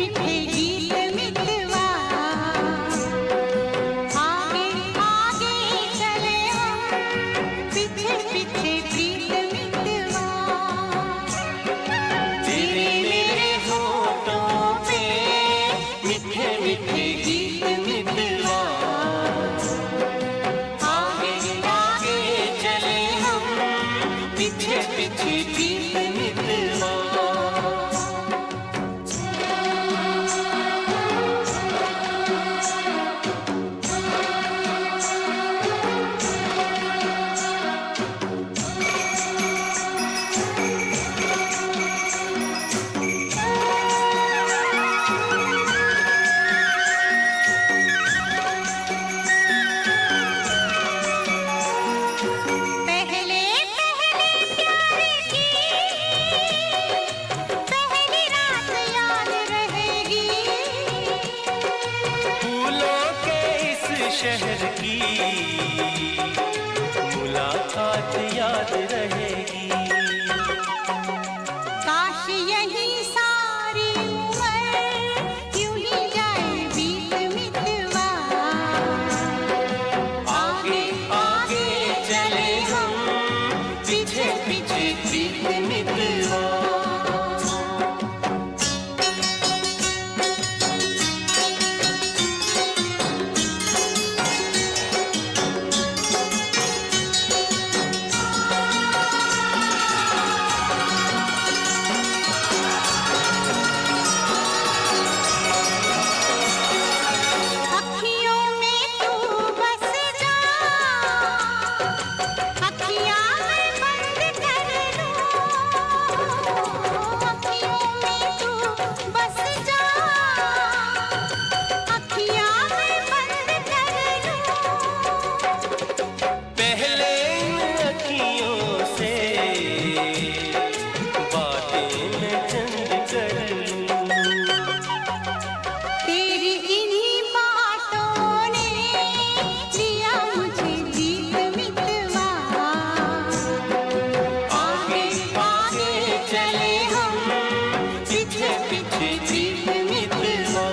मीठे गीत मितवा, आगे आगे चले हम, पीछे पीछे प्रीत मितवा। तेरे मेरे होठों पे मीठे मीठे गीत मितवा, आगे आगे चले हम, पीछे पीछे प्रीत मितवा। पहले पहले प्यार की पहली रात याद रहेगी, फूलों के इस शहर की मुलाकात याद रहेगी। काश यही सारी उम्र यूं ही जाए बीत मितवा, आगे आगे चले हम, पीछे पीछे प्रीत मितवा। अखियों में तू बस जा, अखियाँ मैं बंद कर लूं, अखियों में तू बस जा, अखियाँ मैं बंद कर लूं। पहले इन अखियों से बातें मैं चंद कर लूं। तेरी इन्हीं बातों ने दिया मुझे जीत मितवा, आगे आगे चले हम, पीछे पीछे प्रीत मितवा।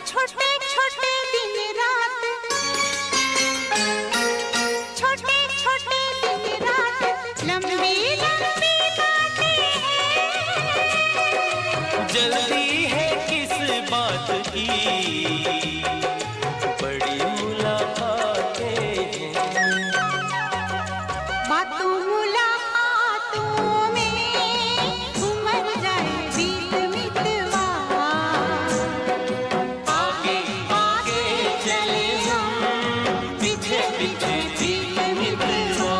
छोटे छोटे दिन रात, छोटे छोटे दिन रात, लंबी लंबी बातें हैं, जल्दी है किस बात की, बड़ी मुलाकातें हैं। बातों मुलाकातों में उमर जाए बीत मितवा, आगे आगे चले हम, पीछे पीछे प्रीत मितवा।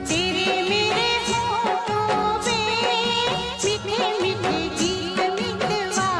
तेरे मेरे होठों पे मीठे मीठे गीत मितवा,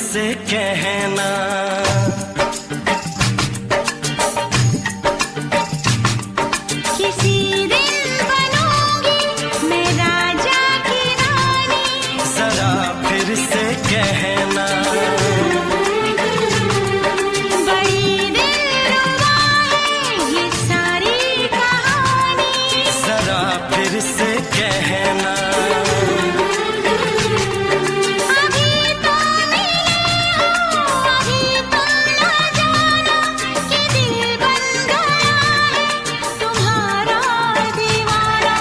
से कहना। किसी दिन बनूंगी मैं राजा की रानी, जरा फिर से कहना। बड़ी दिलरुबा है ये सारी कहानी, जरा फिर से कहना। अभी तो मिले हो, अभी तुम ना जाना कि दिल बन गया है तुम्हारा दीवाना।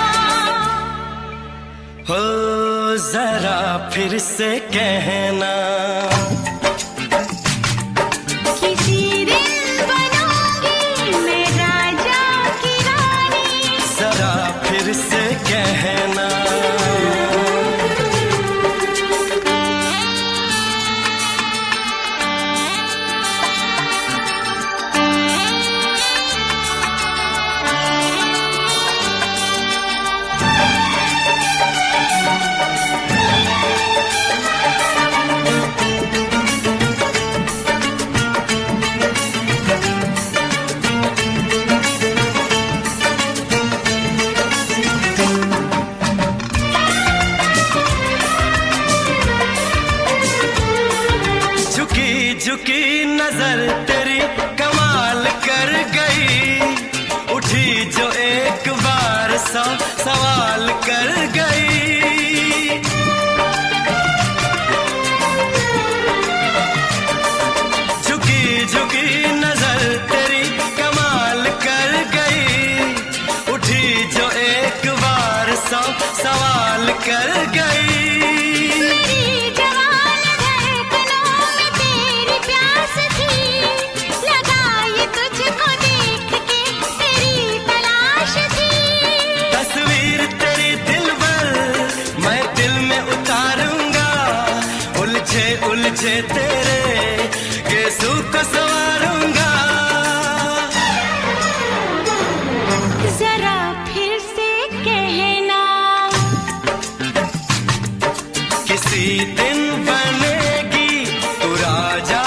हो जरा फिर से कहना। किसी दिन बनूंगी मैं राजा की रानी, जरा फिर से कहना। झुकी झुकी नजर तेरी कमाल कर गई, उठी जो एक बार सौ सवाल कर गई। झुकी झुकी नजर तेरी कमाल कर गई, उठी जो एक बार सौ सवाल कर गई। मेरी जवान धड़कनों में तेरी प्यास थी, लगाई तुझको देख के तेरी तलाश थी। तस्वीर तेरी दिल भर मैं दिल में उतारूंगा, उलझे उलझे तेरे गेसू को संवारूंगा। जरा फिर से कहना, किसी दिन बनेगी तू राजा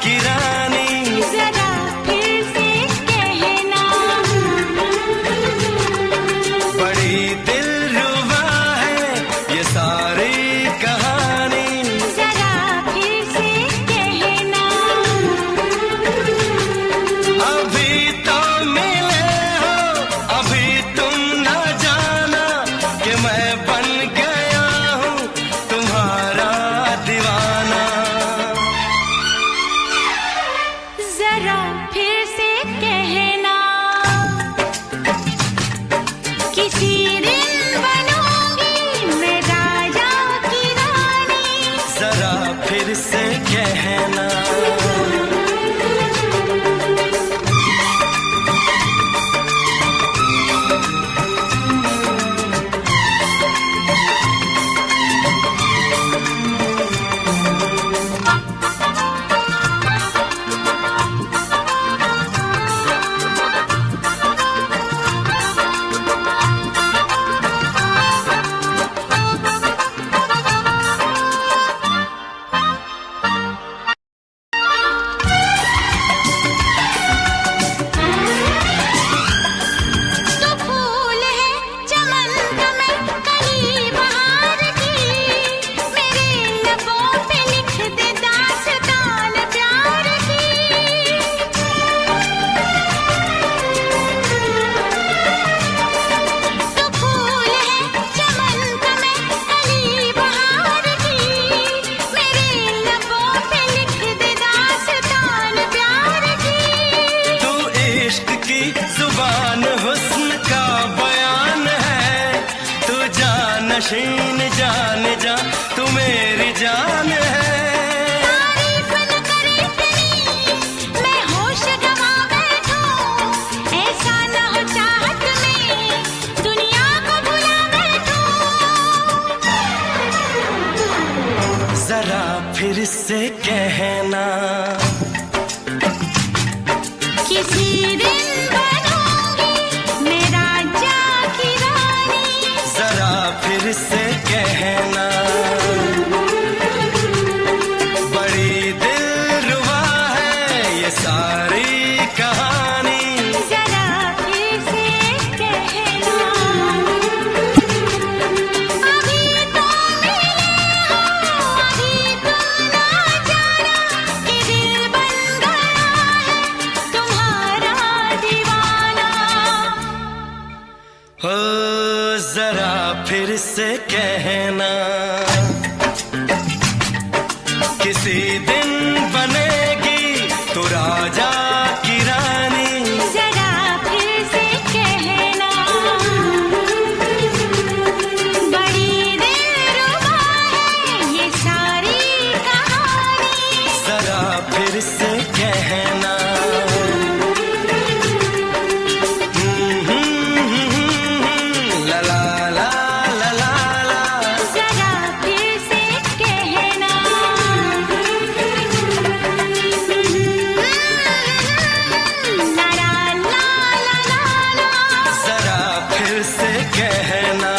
की रानी, जरा फिर से कहना। बड़ी दिलरुबा है ये सारी कहानी। जरा फिर से कहना, अभी तो मिले हो, अभी तुम न जाना कि मैं बन गया हूँ तुम्हारा दीवाना। जरा फिर से कहना, किसी दिन बनूंगी मैं राजा की रानी, जरा फिर से कहना। तो फूल है चमन का मैं कली बहार की, मेरे लबों पे लिख दे दास्तान प्यार की। तो फूल है चमन का मैं कली बहार की, मेरे लबों पे लिख दे दास्तान प्यार की। तू इश्क की जुबान हुस्न का बयान है, तू जानशीन जान जा तू मेरी जान है। तारीफ न करे तेरी मैं होश गवा बैठूं, ऐसा न हो चाहत में दुनिया को भुला बैठूं। जरा फिर से कहना, किसी दिन बनूंगी मैं राजा की रानी, जरा फिर से कहना। बड़ी से कहना, किसी दिन बनेगी तू राजा की रानी। जरा फिर से कहना, बड़ी दिलरुबा है ये सारी कहानी। जरा फिर से कहना, ला ला ला ला ला ला। जरा फिर से कहना, ला ला ला ला ला। जरा फिर से कहना।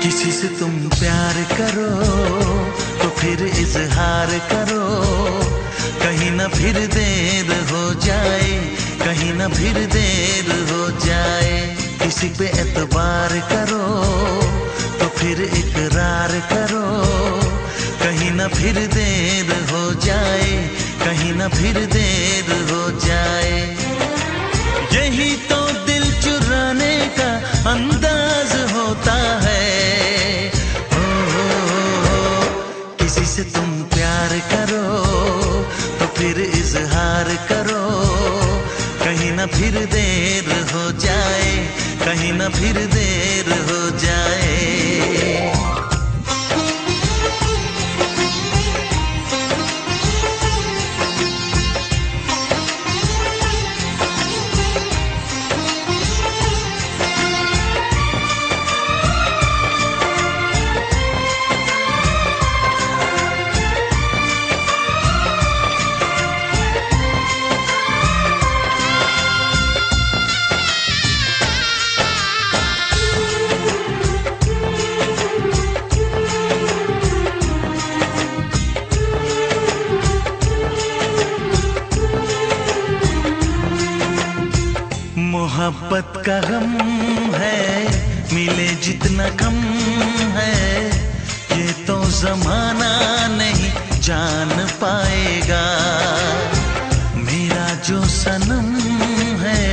किसी से तुम प्यार करो तो फिर इजहार करो, कहीं ना फिर देर हो जाए, कहीं ना फिर देर हो जाए। किसी पे एतबार करो तो फिर इकरार करो, कहीं ना फिर देर हो जाए, कहीं ना फिर देर हो जाए। यही तो दिल चुराने का अंदाज होता है। किसी से तुम प्यार करो तो फिर इजहार करो, कहीं ना फिर देर हो जाए, कहीं ना फिर देर हो जाए। मोहब्बत का गम है, मिले जितना कम है, ये तो जमाना नहीं जान पाएगा। मेरा जो सनम है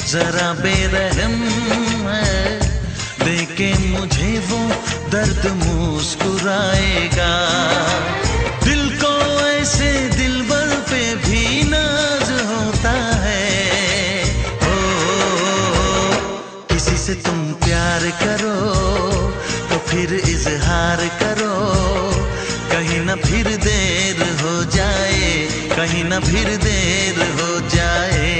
जरा बेरहम है, देके मुझे वो दर्द मुस्कुराएगा। दिल को ऐसे दिलबर पे भी नाज होता है। किसी से तुम प्यार करो तो फिर इजहार करो, कहीं ना फिर देर हो जाए, कहीं ना फिर देर हो जाए।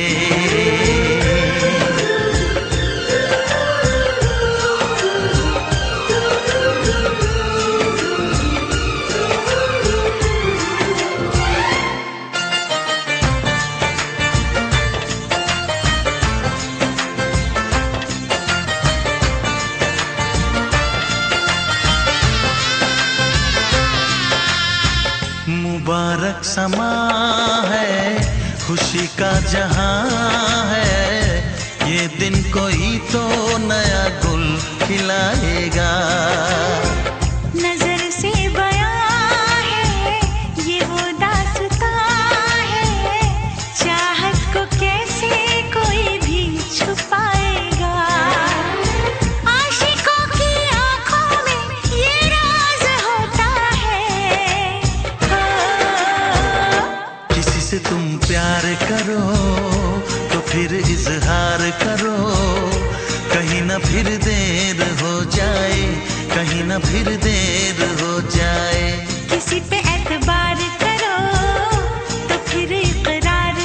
मुबारक समा है, खुशी का जहां है, ये दिन कोई तो नया गुल खिलाएगा। नजर से बयां है ये वो दास्तां है, चाहत को कैसे कोई भी छुपाएगा। आशिकों की आंखों में ये राज होता है। किसी से तुम प्यार करो तो फिर इजहार करो, कहीं ना फिर देर हो जाए, कहीं ना फिर देर हो जाए। किसी पे एतबार करो तो फिर इकरार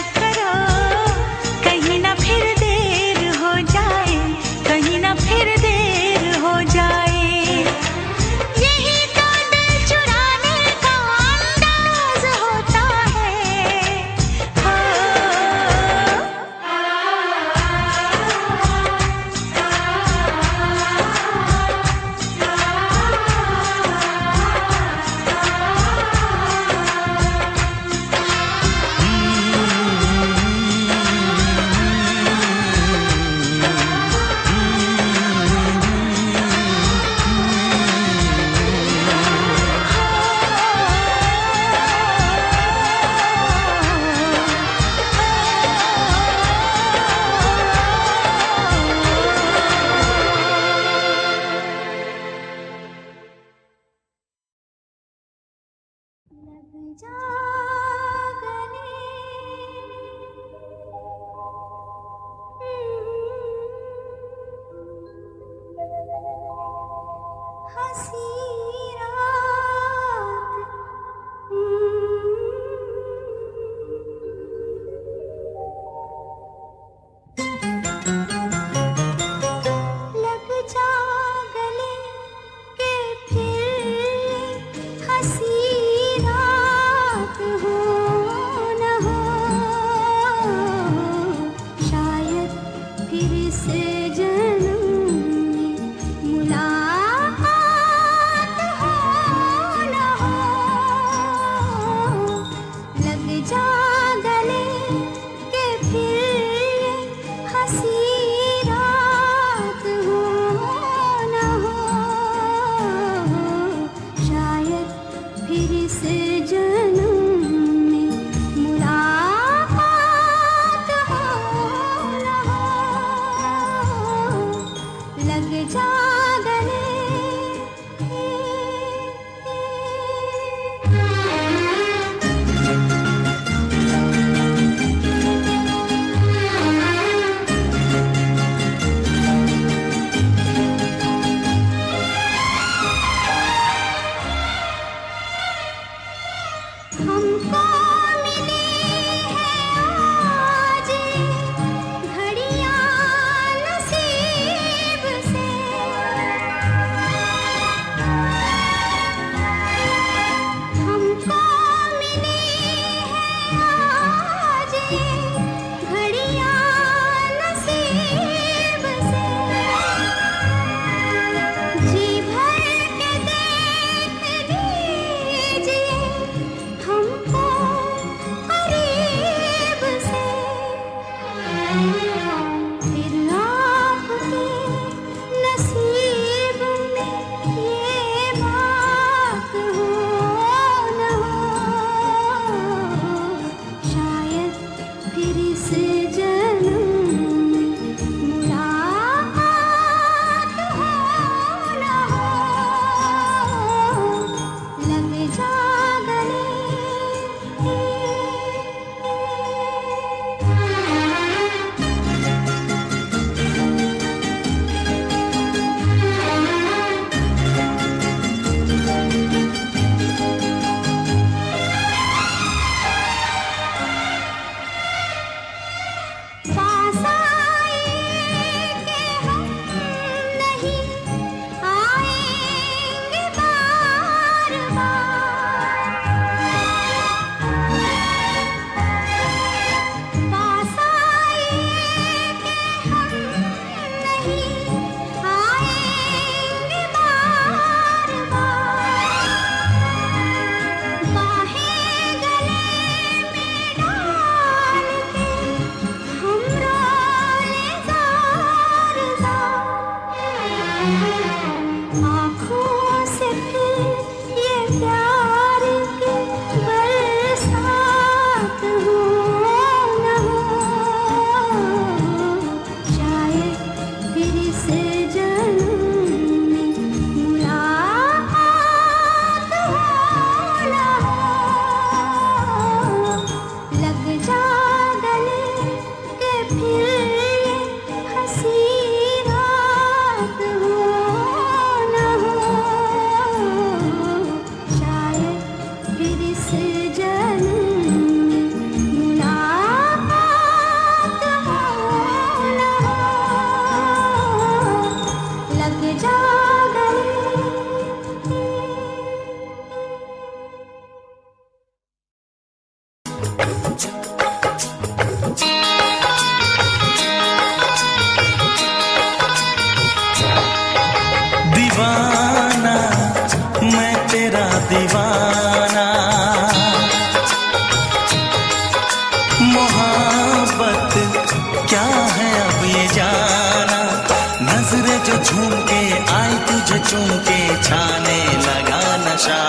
झूम के आई तुझे चूम के छाने लगा नशा।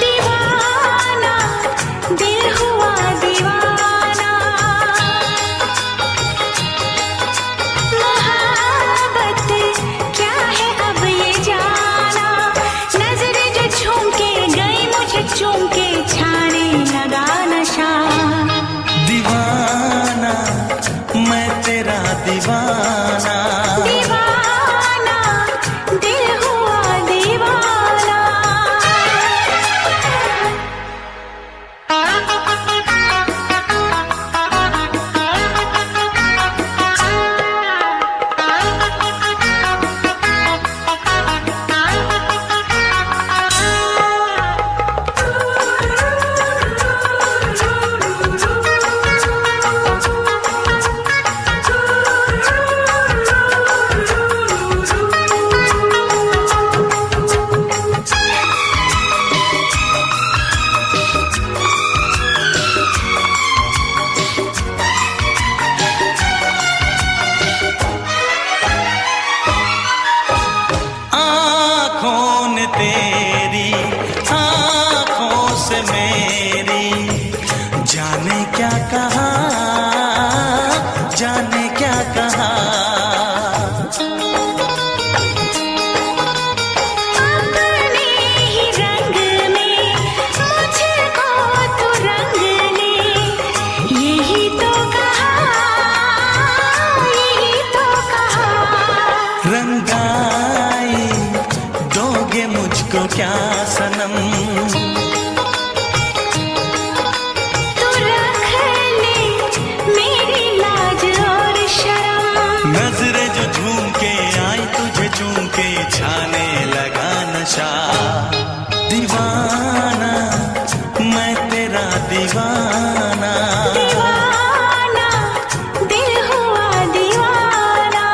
दीवाना दिल हुआ दीवाना, मोहब्बत क्या है अब ये जाना। नजरें जो झूम के गई मुझे चूम के मुझको क्या सनम। तू रख ले मेरी लाज और शर्म। नजरें जो झूम के आई तुझे चूम के छाने लगा नशा। दीवाना मैं तेरा दीवाना। दीवाना दिल हुआ दीवाना।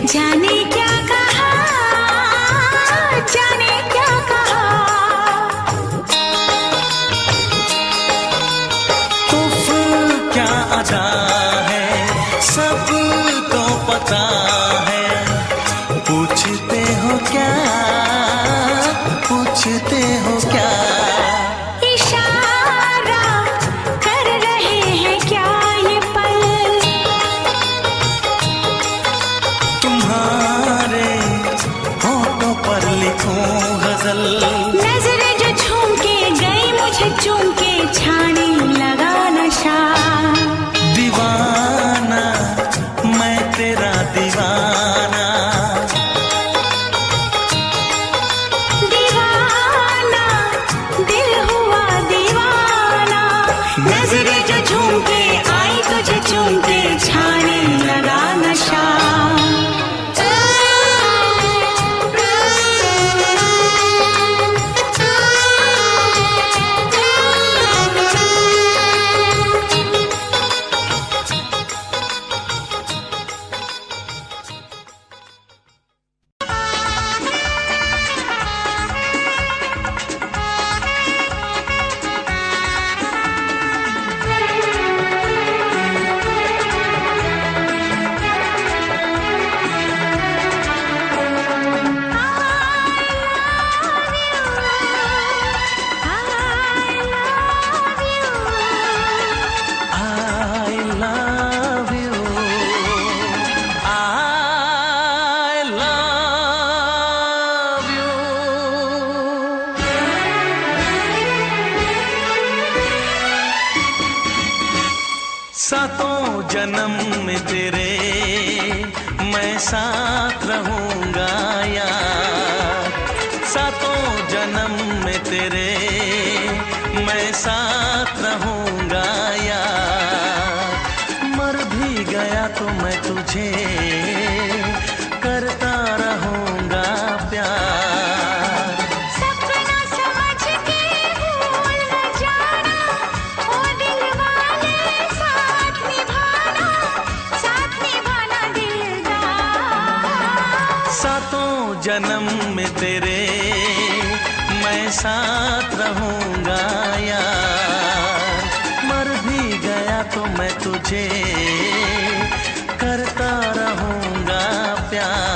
जाने क्या कहा, जाने क्या कहा। उफ क्या अदा है सबको पता है। पूछते हो क्या, पूछते हो क्या। इशारा कर रहे हैं क्या ये पल। तुम्हारे होठों पर लिखूं गजल। नजरें जो झूम के गई मुझे चूम के छाने लगा नशा। दीवाना मैं तेरा दीवाना। दीवाना दिल हुआ दीवाना। नजरें जो झूम के आई तुझे चूम के छाने लगा नशा। सातों जन्म में तेरे मैं साथ रहूंगा यार। सातों जन्म में तेरे मैं साथ रहूंगा यार। मर भी गया तो मैं तुझे करता रहूंगा प्यार। सपना समझ के भूल न जाना, ओ दिल वाले साथ निभाना दिलदार। सातों जन्म में तेरे मैं साथ रहूंगा यार। मर भी गया तो मैं तुझे करता रहूंगा प्यार।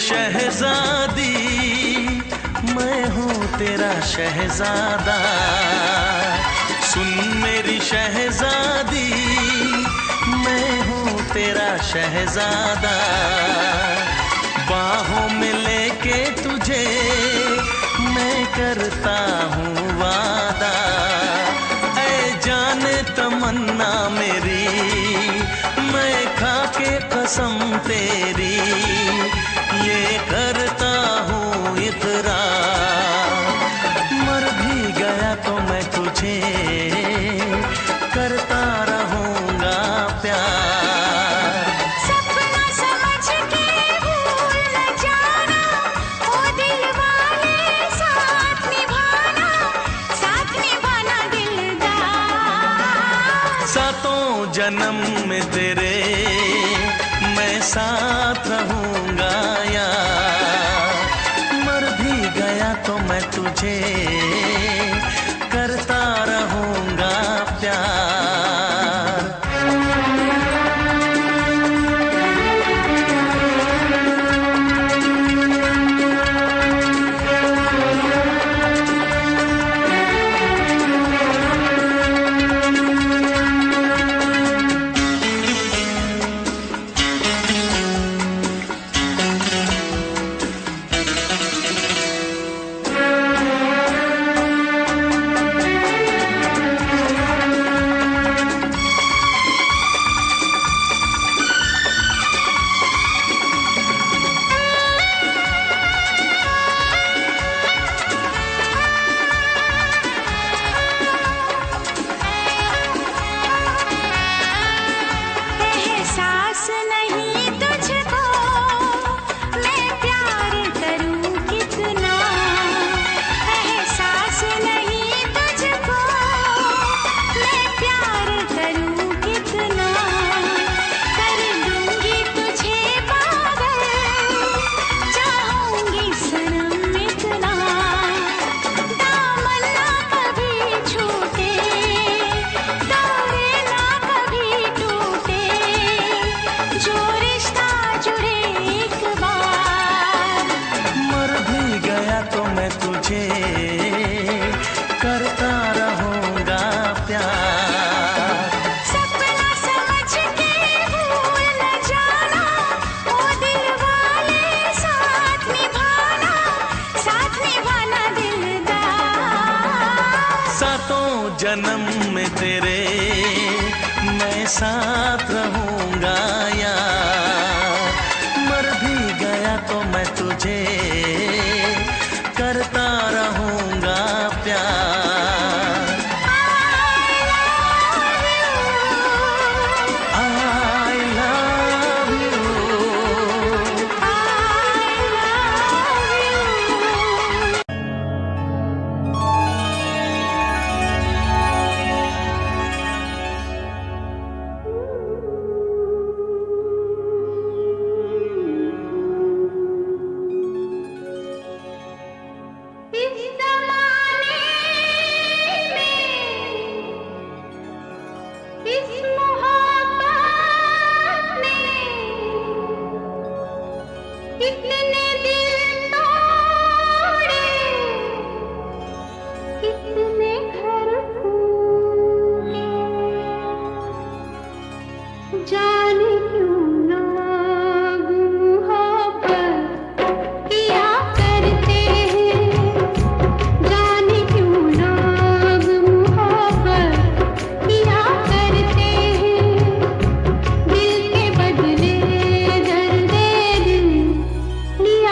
शहजादी मैं हूँ तेरा शहजादा। सुन मेरी शहजादी मैं हूँ तेरा शहजादा। बाहों में लेके तुझे मैं करता हूँ वादा। ऐ जाने तमन्ना मेरी मैं खा के कसम तेरी। तेरे मैं साथ रहूंगा यार। मर भी गया तो मैं तुझे करता रहूंगा प्यार। एहसास नहीं तुझको मैं प्यार करूं कितना, एहसास नहीं तुझको मैं प्यार करूं कितना, कर दूंगी तुझे पागल चाहूंगी सनम इतना, दामन ना कभी छूटे तारे ना कभी टूटे, जो रिश्ता जुड़े एक बार। मर भी गया तो मैं तुझे करता रहूंगा प्यार। सपना समझ के भूल न जाना, ओ दिल वाले साथ निभाना दिलदार। सातों जन्म में तेरे मैं साथ रहूंगा यार। मर भी गया तो मैं तुझे करता रहूंगा प्यार। I love you। इस ज़माने में इस मोहब्बत में कितने दिल तोड़े, कितने घर फूटे, जाने क्यों लोग मोहब्बत किया करते हैं, जाने क्यों लोग मोहब्बत किया करते हैं, दिल के बदले दर्द दिल लिया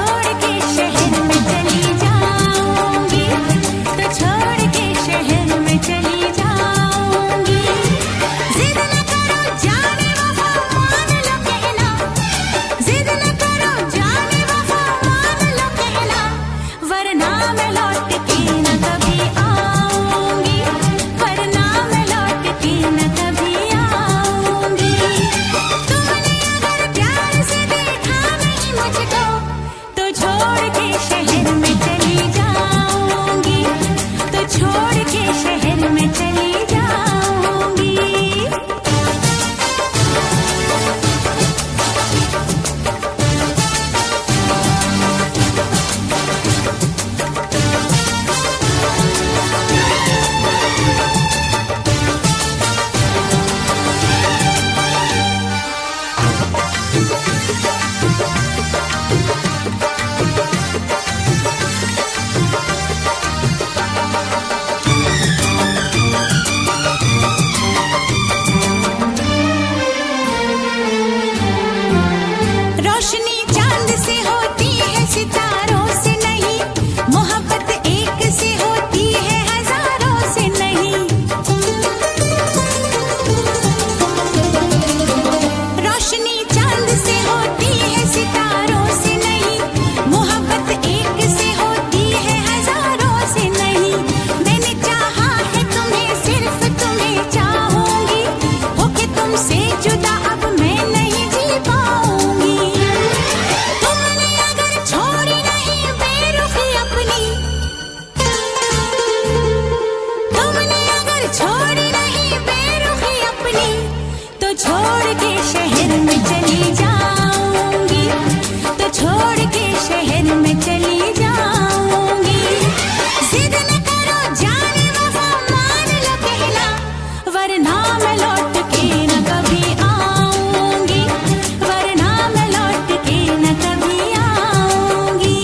छोड़ के शहर में चली जाऊंगी, तो छोड़ के शहर में चली जाऊंगी। जिद न करो जाने वफा मान लो कहना, जिद न करो जाने वफा मान लो कहना, वरना मैं लौट के न कभी आऊंगी, वरना मैं लौट के न कभी आऊंगी। तुमने अगर प्यार से देखा नहीं मुझको, तो छोड़ के शहर में चली जाऊंगी, तो छोड़ के शहर में चली जाऊंगी। रोशनी चांद से होती है सितारों से नहीं, मोहब्बत एक से होती है हजारों से नहीं। रोशनी चांद से होती है सितारों से नहीं, मोहब्बत एक से होती है हजारों से नहीं। मैंने चाहा है तुम्हें, सिर्फ तुम्हें चाहूंगी, होके तुमसे जुदा अब मैं नहीं जी पाऊंगी। तुमने अगर छोड़ी नहीं बेरुखी अपनी, तुमने अगर छोड़ी नहीं बेरुखी अपनी, तो छोड़ के शहर में चली जाऊंगी, तो छोड़ के शहर में चली जाऊंगी। जिद न करो जाने वफा मान लो कहना, वरना मैं लौट के न कभी आऊंगी, वरना मैं लौट के न कभी आऊंगी।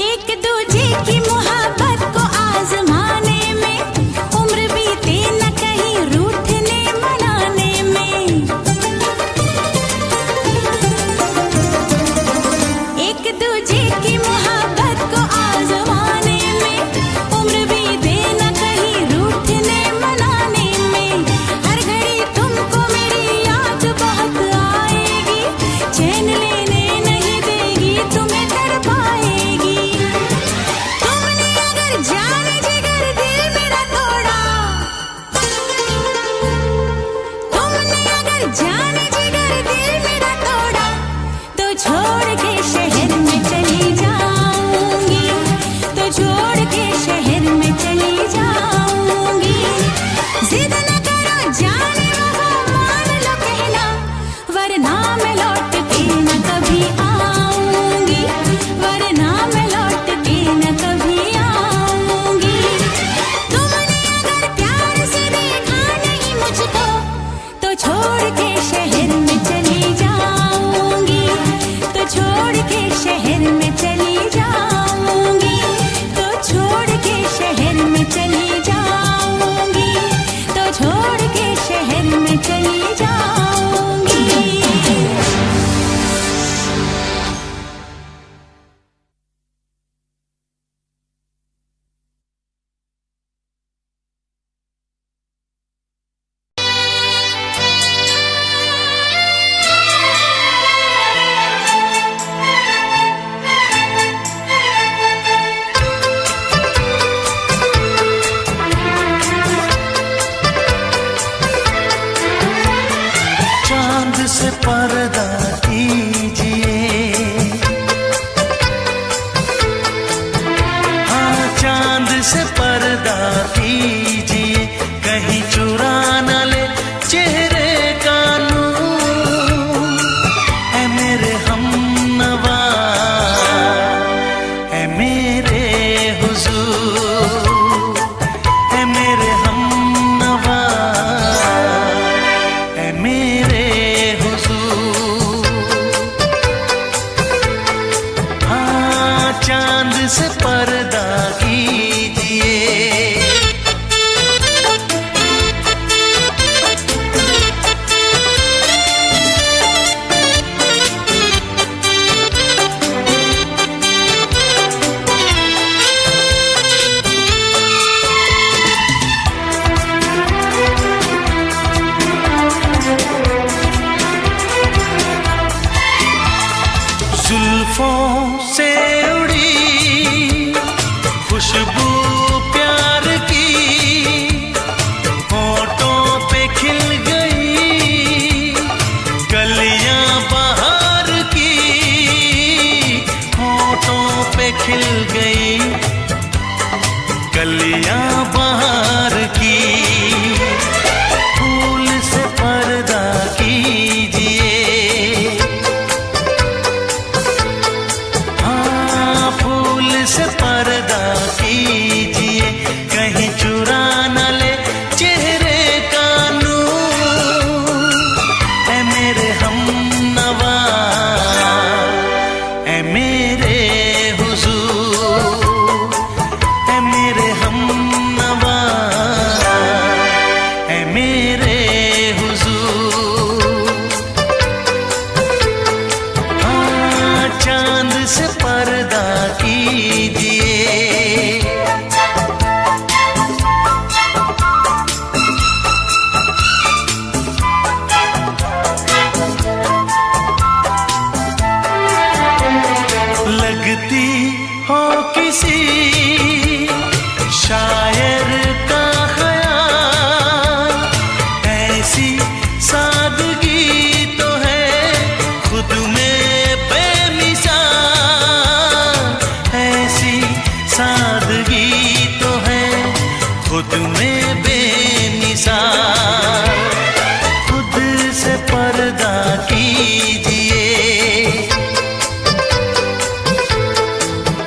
एक दूजे की मोहब्बत को आजमाने में, उम्र बीते न कहीं रूठने मनाने में। एक दूजे की मोहब्बत को आजमाने में, उम्र बीते न कहीं रूठने मनाने में। हर घड़ी तुमको मेरी याद बहुत आएगी, चैन लेने नहीं देगी, तुम्हें तड़पाएगी। तुमने अगर जाने जिगर दिल मेरा तोड़ा, तुमने अगर जाने जिगर दिल मेरा तोड़ा, तो छोड़ के शहर में चली जाऊंगी, तो छोड़ के शहर में चली जाऊंगी। जिद न करो जाने वफा मान लो कहना, वरना मैं लौट के न कभी आऊंगी, वरना मैं लौट के न कभी आऊंगी। तुमने अगर प्यार से देखा नहीं मुझको, तो छोड़ के शहर में चली जाऊंगी, तो छोड़ के शहर में चली जाऊंगी, तो छोड़ के शहर में चली जाऊंगी, तो छोड़ के शहर में चली जाऊंगी। से पर्दा कीजिए, हाँ चांद से पर्दा कीजिए, कहीं चुरा न ले चेहरे पर्दा कीजिए।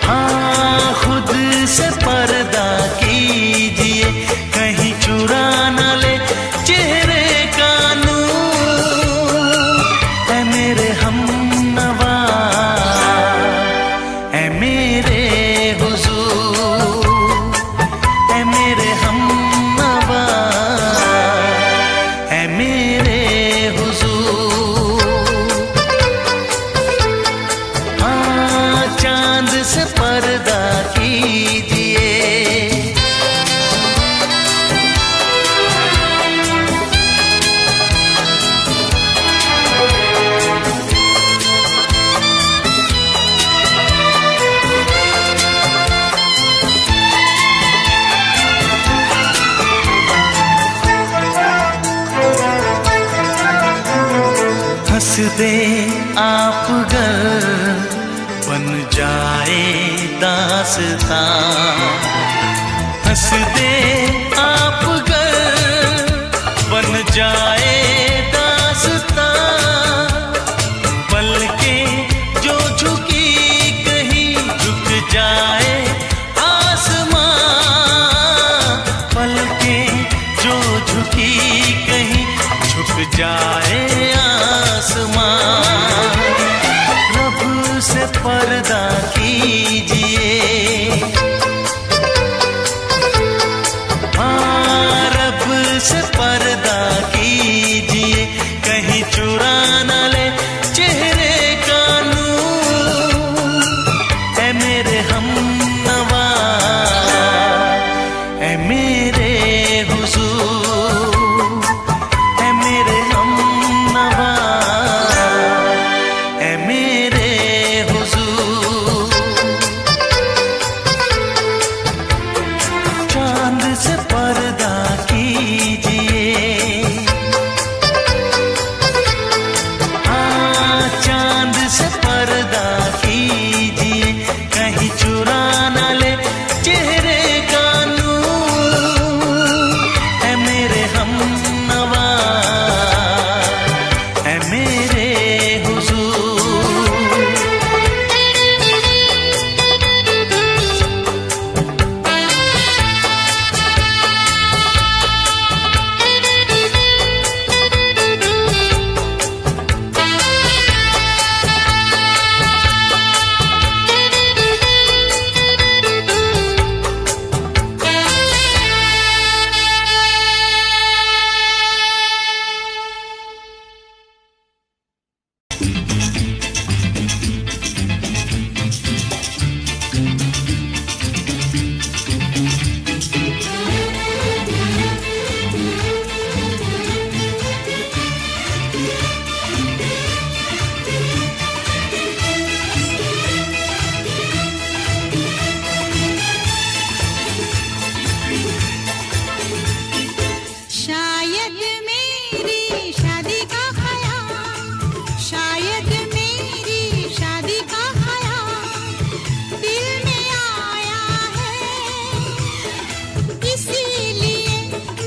हाँ, खुद से पर्दा कीजिए, कहीं चुरा न ले चेहरे का नूर। ऐ मेरे हमनवा, ऐ मेरे हुजूर, ऐ मेरे हमनवा, ऐ मेरे हुजूर। हाँ, चांद से पर्दा कीजिए। हंस दे आप गर बन जाए दास्तां। हंस दे आप गर बन जाए दास्तां। पलकें जो झुकी कहीं झुक जाए आसमां। पलकें जो झुकी कहीं झुक जाए आसमां। रब से पर्दा कीजिए। हाँ, रब से पर्दा कीजिए, कहीं चुरा न ले चेहरे का नूर। ऐ मेरे हमनवा, ऐ मेरे हुजूर, ऐ मेरे हमनवा, ऐ मेरे हुजूर। चांद से पर्दा कीजिए। हाँ, चांद से पर्दा कीजिए, कहीं चुरा न ले चेहरे का नूर। ऐ मेरे हमनवा, ऐ मेरे हुजूर। शायद मेरी शादी का ख्याल, शायद मेरी शादी का ख्याल दिल में आया है। इसीलिए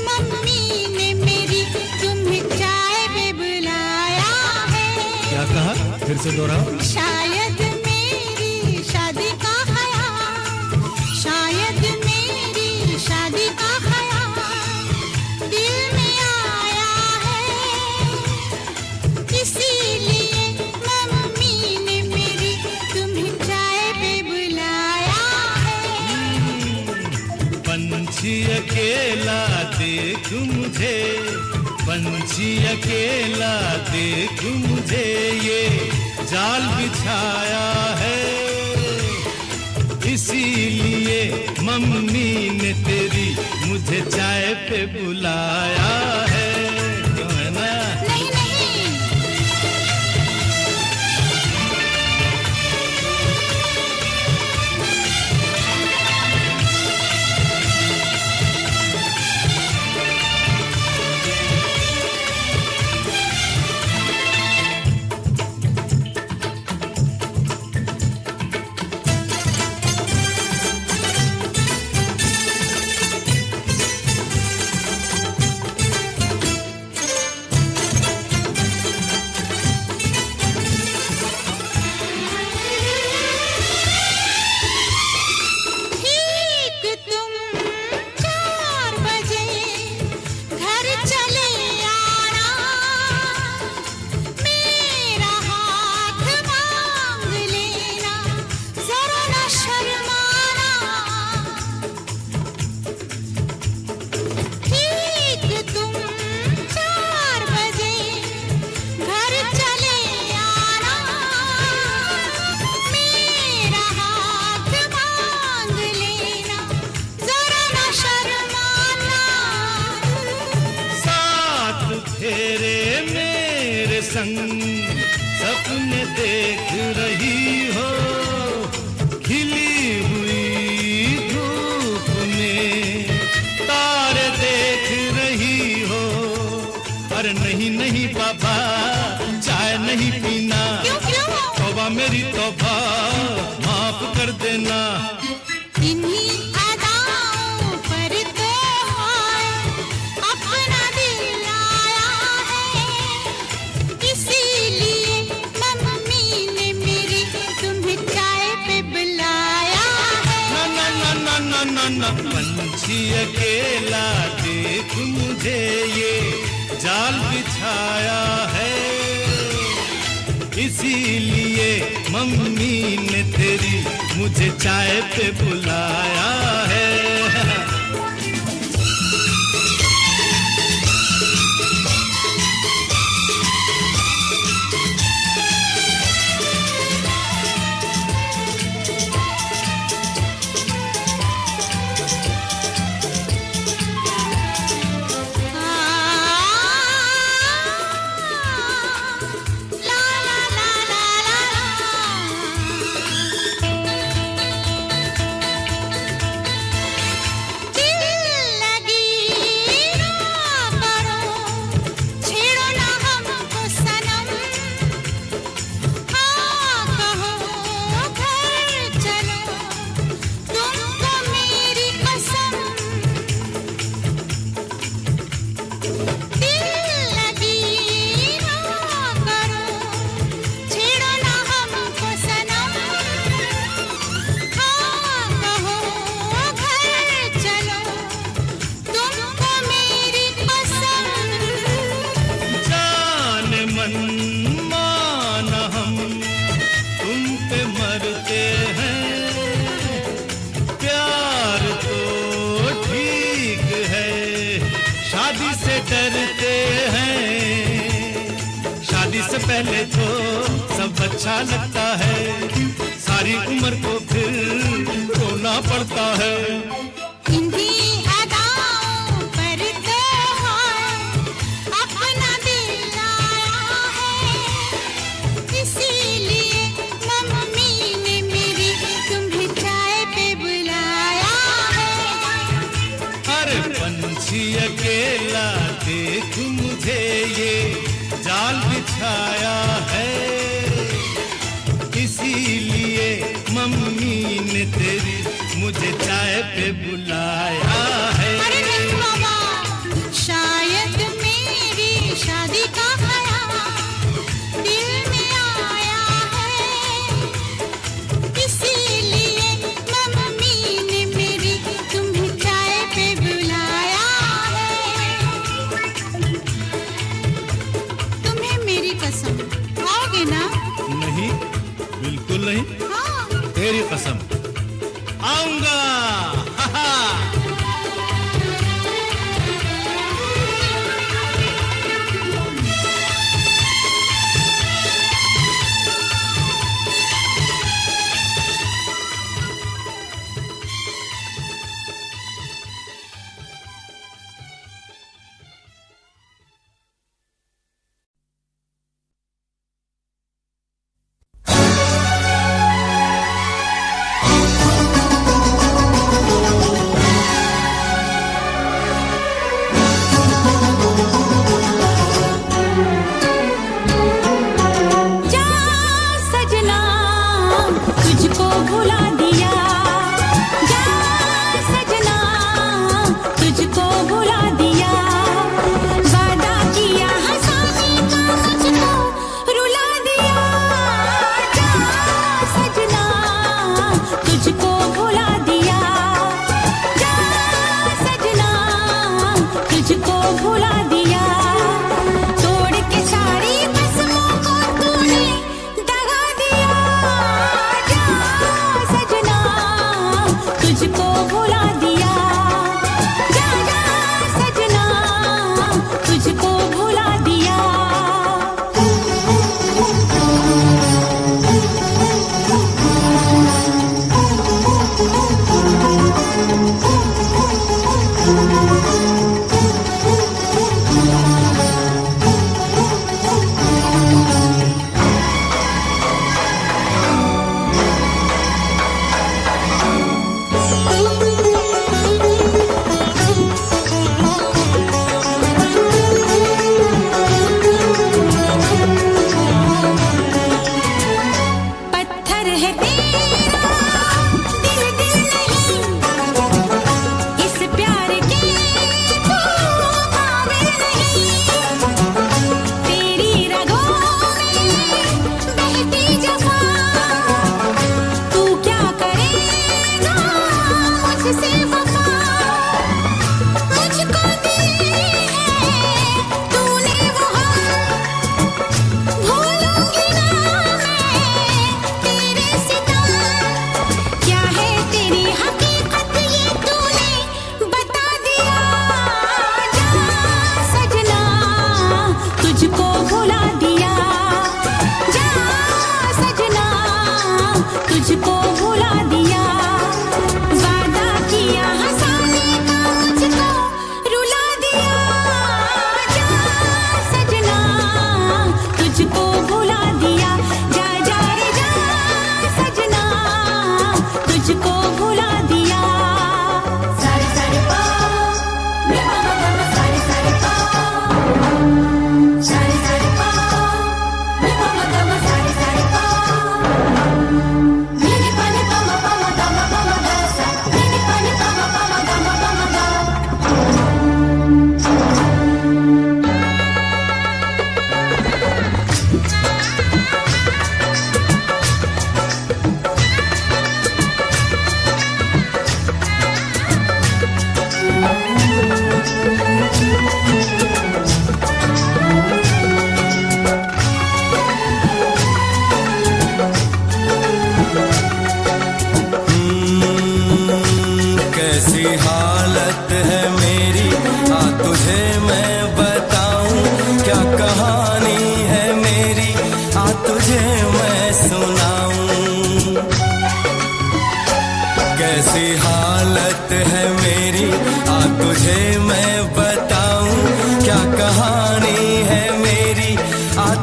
मम्मी ने मेरी तुम्हें चाय पे बुलाया है। क्या कहा? फिर से दोहराओ। शायद मेरी शादी का ख्याल, शायद मेरी शादी का ख्याल दिल में आया है। इसीलिए मम्मी ने मेरी तुम्हें चाय पे बुलाया है। पंछी अकेला देख मुझे, पंछी अकेला देख मुझे, ये जाल बिछाया है। इसीलिए मम्मी ने तेरी मुझे चाय पे बुलाया है। क्यों है ना? नहीं नहीं, संग सपने देख रही हो, खिली हुई धूप में तारे देख रही हो। अरे नहीं नहीं बाबा, चाय नहीं पीना। तौबा मेरी तौबा, माफ कर देना। इन्हीं अदाओं पर तो अपना दिल आया है, इसीलिए मम्मी ने मेरी तुम्हें चाय पे बुलाया है। ना ना ना ना ना ना ना, पंछी अकेला देख मुझे ये जाल बिछाया है, इसीलिए मम्मी ने तेरी मुझे चाय पे बुलाया है। डरते हैं, शादी से पहले तो सब अच्छा लगता है, सारी उम्र को फिर रोना पड़ता है। इन्हीं अदाओं पर तो अपना दिल आया है, इसीलिए मम्मी ने मेरी तुम्हें चाय पे बुलाया है। अरे पंछी अकेला देख मुझे ये जाल बिछाया है, इसीलिए मम्मी ने तेरी मुझे चाय पे बुलाया है। अरे नहीं बाबा, शायद मेरी शादी का ख्याल दिल में आया है, इसीलिए मम्मी ने मेरी तुम्हें चाय पे बुलाया है। तुम्हें मेरी कसम, आओगे ना? नहीं, बिल्कुल नहीं। हाँ। तेरी कसम, आऊंगा। हा हा।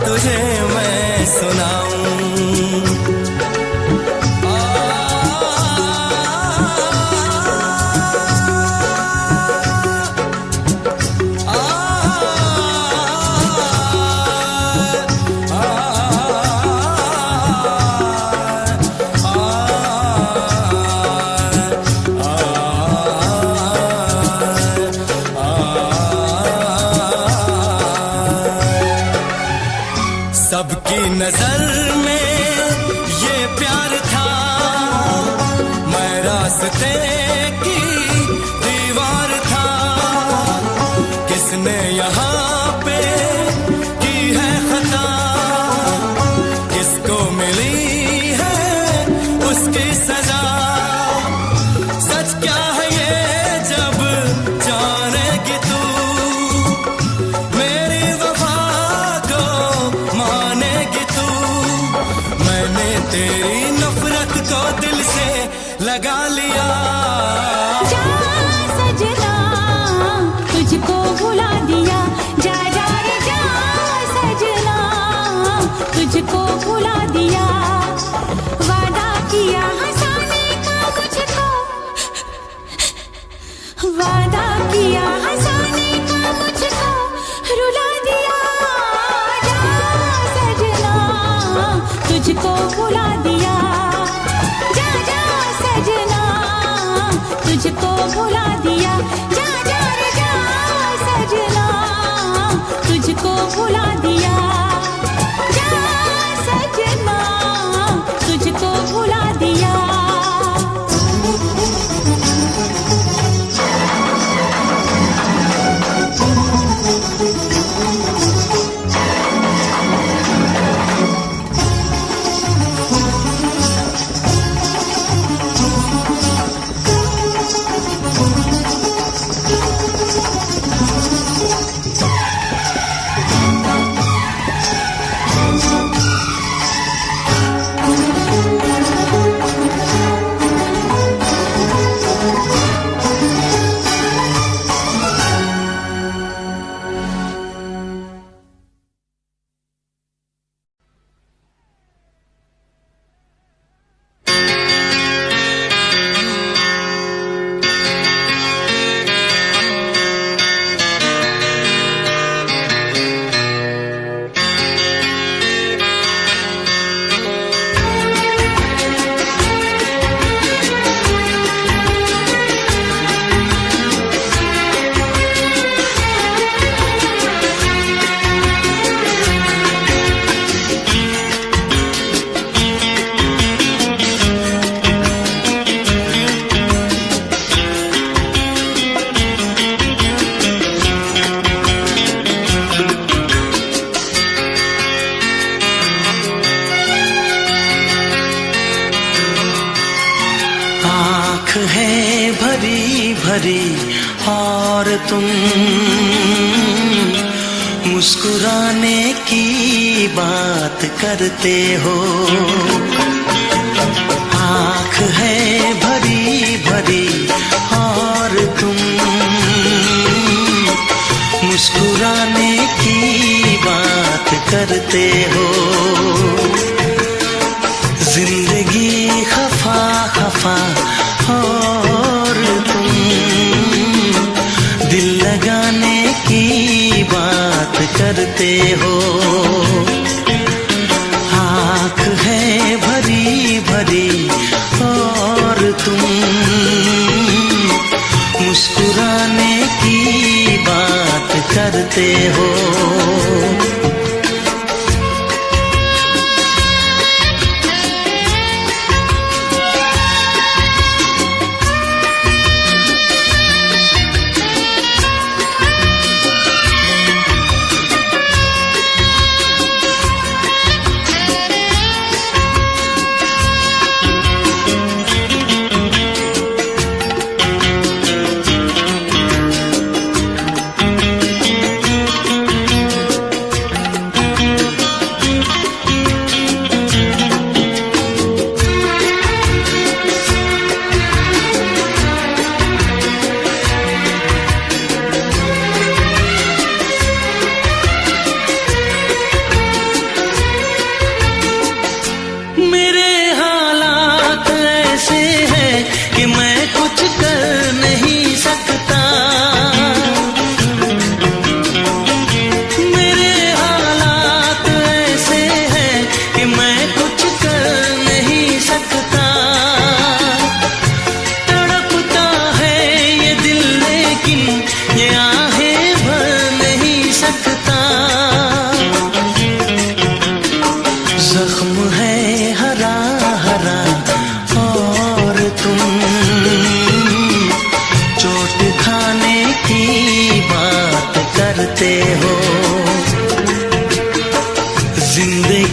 तुझे मैं सुनाऊं। सबकी नजर में ये प्यार था, मैं रास्ते की दीवार था। किसने यहाँ पे की है खता, किसको मिली है उसकी सजा। सच क्या है ये जब जानेगी तू, मेरी वफा को मानेगी तू। मैंने तेरी नफरत को दिल से लगा लिया। जा सजना तुझको भुला दिया, जा जा रे जा सजना तुझको भुला दिया। वादा किया हंसाने का मुझको, वादा किया हंसाने का मुझको रुला दिया। जा सजना तुझको भुला दिया, जा जा सजना तुझको भुला दिया। जा जा रे जा सजना तुझको भुला दिया, जा सजना तुझको भुला दिया। है भरी भरी और तुम मुस्कुराने की बात करते हो। आँख है भरी भरी और तुम मुस्कुराने की बात करते हो। जिंदगी खफा खफा और तुम दिल लगाने की बात करते हो। आँख है भरी भरी और तुम मुस्कुराने की बात करते हो।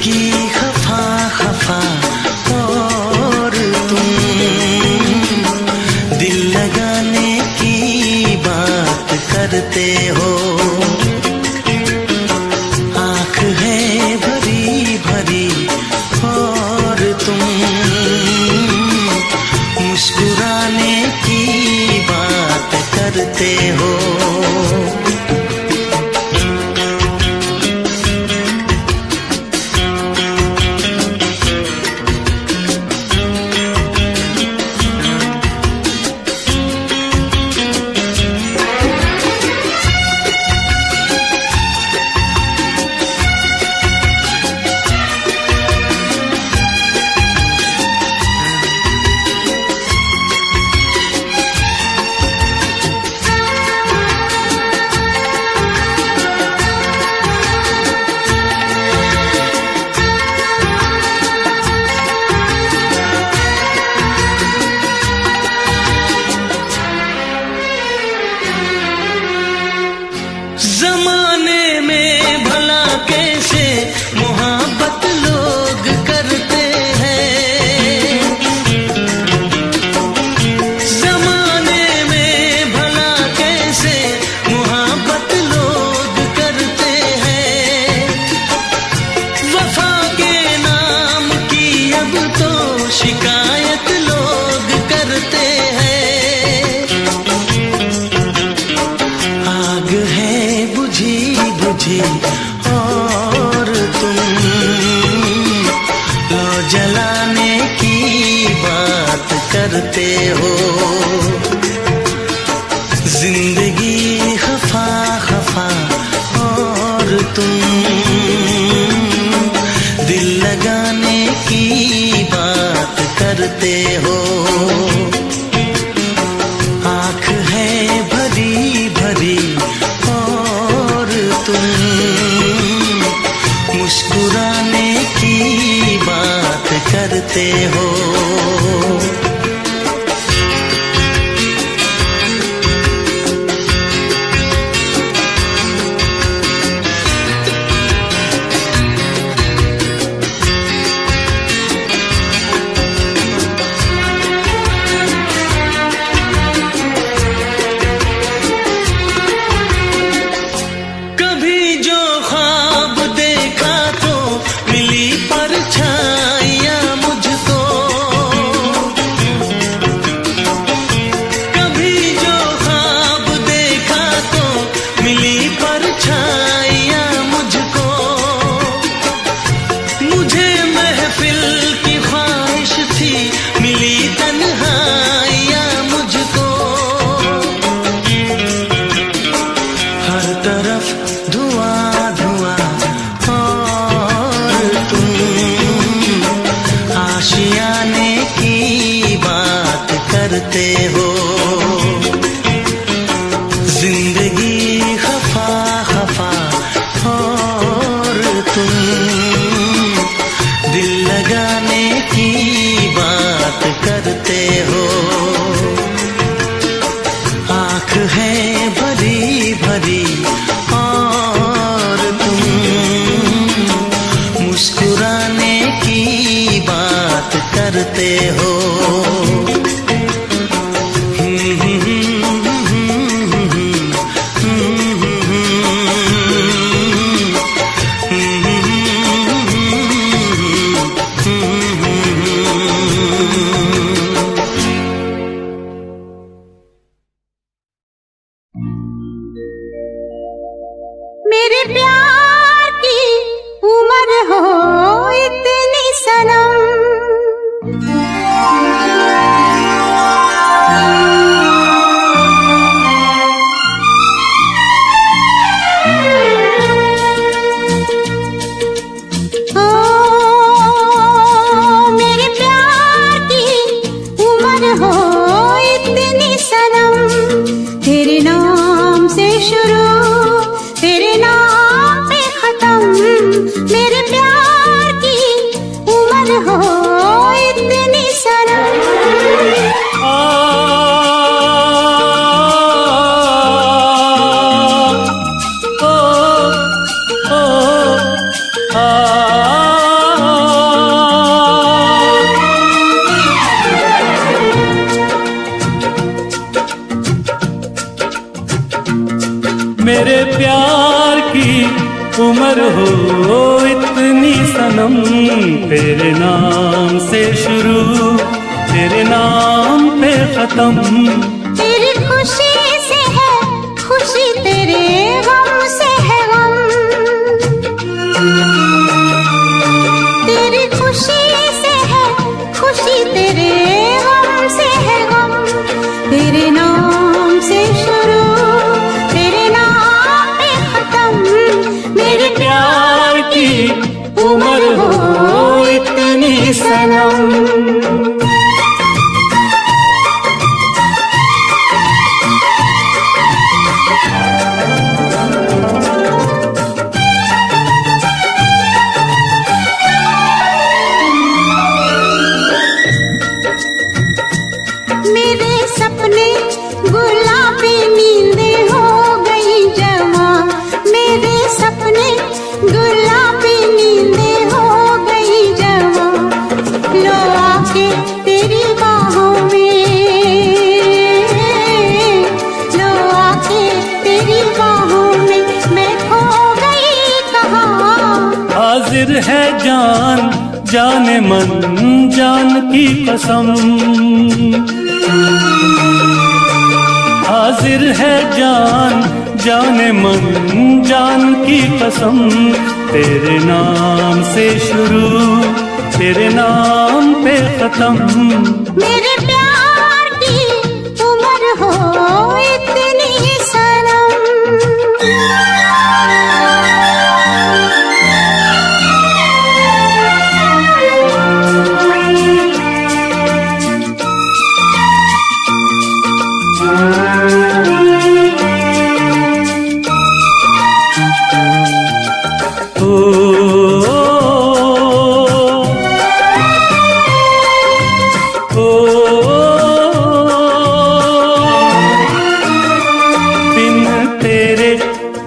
जिंदगी खफा खफा और तुम दिल लगाने की बात करते हो। आँख है भरी भरी और तुम मुस्कुराने की बात करते हो। जमाने में भला कैसे मोहब्बत लोग करते हैं। जमाने में भला कैसे मोहब्बत लोग करते हैं। वफा के नाम की अब तो शिकायत लोग करते हैं। आग है बुझी बुझी और तुम लो जलाने की बात करते हो। जिंदगी खफा खफा और तुम दिल लगाने की बात करते हो। आँख है भरी भरी और तुम मुस्कुराने की बात करते हो। कभी जो ख्वाब देखा तो मिली परछाइयाँ मुझको। कभी जो ख्वाब देखा तो मिली परछाइयाँ मुझको। मुझे महफिल की ख्वाहिश थी मिली तन्हाइयाँ मुझको। हर तरफ धुआं धुआं और तुम आशियाने की बात करते हो। जिंदगी खफा खफा और तुम दिल लगाने की बात करते हो। आँख है भरी भरी और तुम मुस्कुराने की बात करते हो। मेरे प्यार की उम्र हो इतनी सनम, उम्र हो इतनी सनम, तेरे नाम से शुरू तेरे नाम पे खत्म। तेरी खुशी से है खुशी, तेरे गम से है गम। तेरी खुशी से है खुशी, तेरे गम से है गम। तेरे नाम से शुरू तेरे नाम पे खत्म। मेरे प्यार की उम्र हो इतनी सनम। मेरे सपने गुलाबी नींदें हो गई जवा। मेरे सपने गुलाबी नींदें हो गई जवा। लो आके तेरी बाहों में, लो आके तेरी बाहों में मैं खो गई कहाँ। हाजिर है जान जाने मन जान की कसम। हाजिर है जान जाने मन जान की कसम। तेरे नाम से शुरू तेरे नाम पे खत्म। मेरे प्यार की उम्र हो इतनी सनम।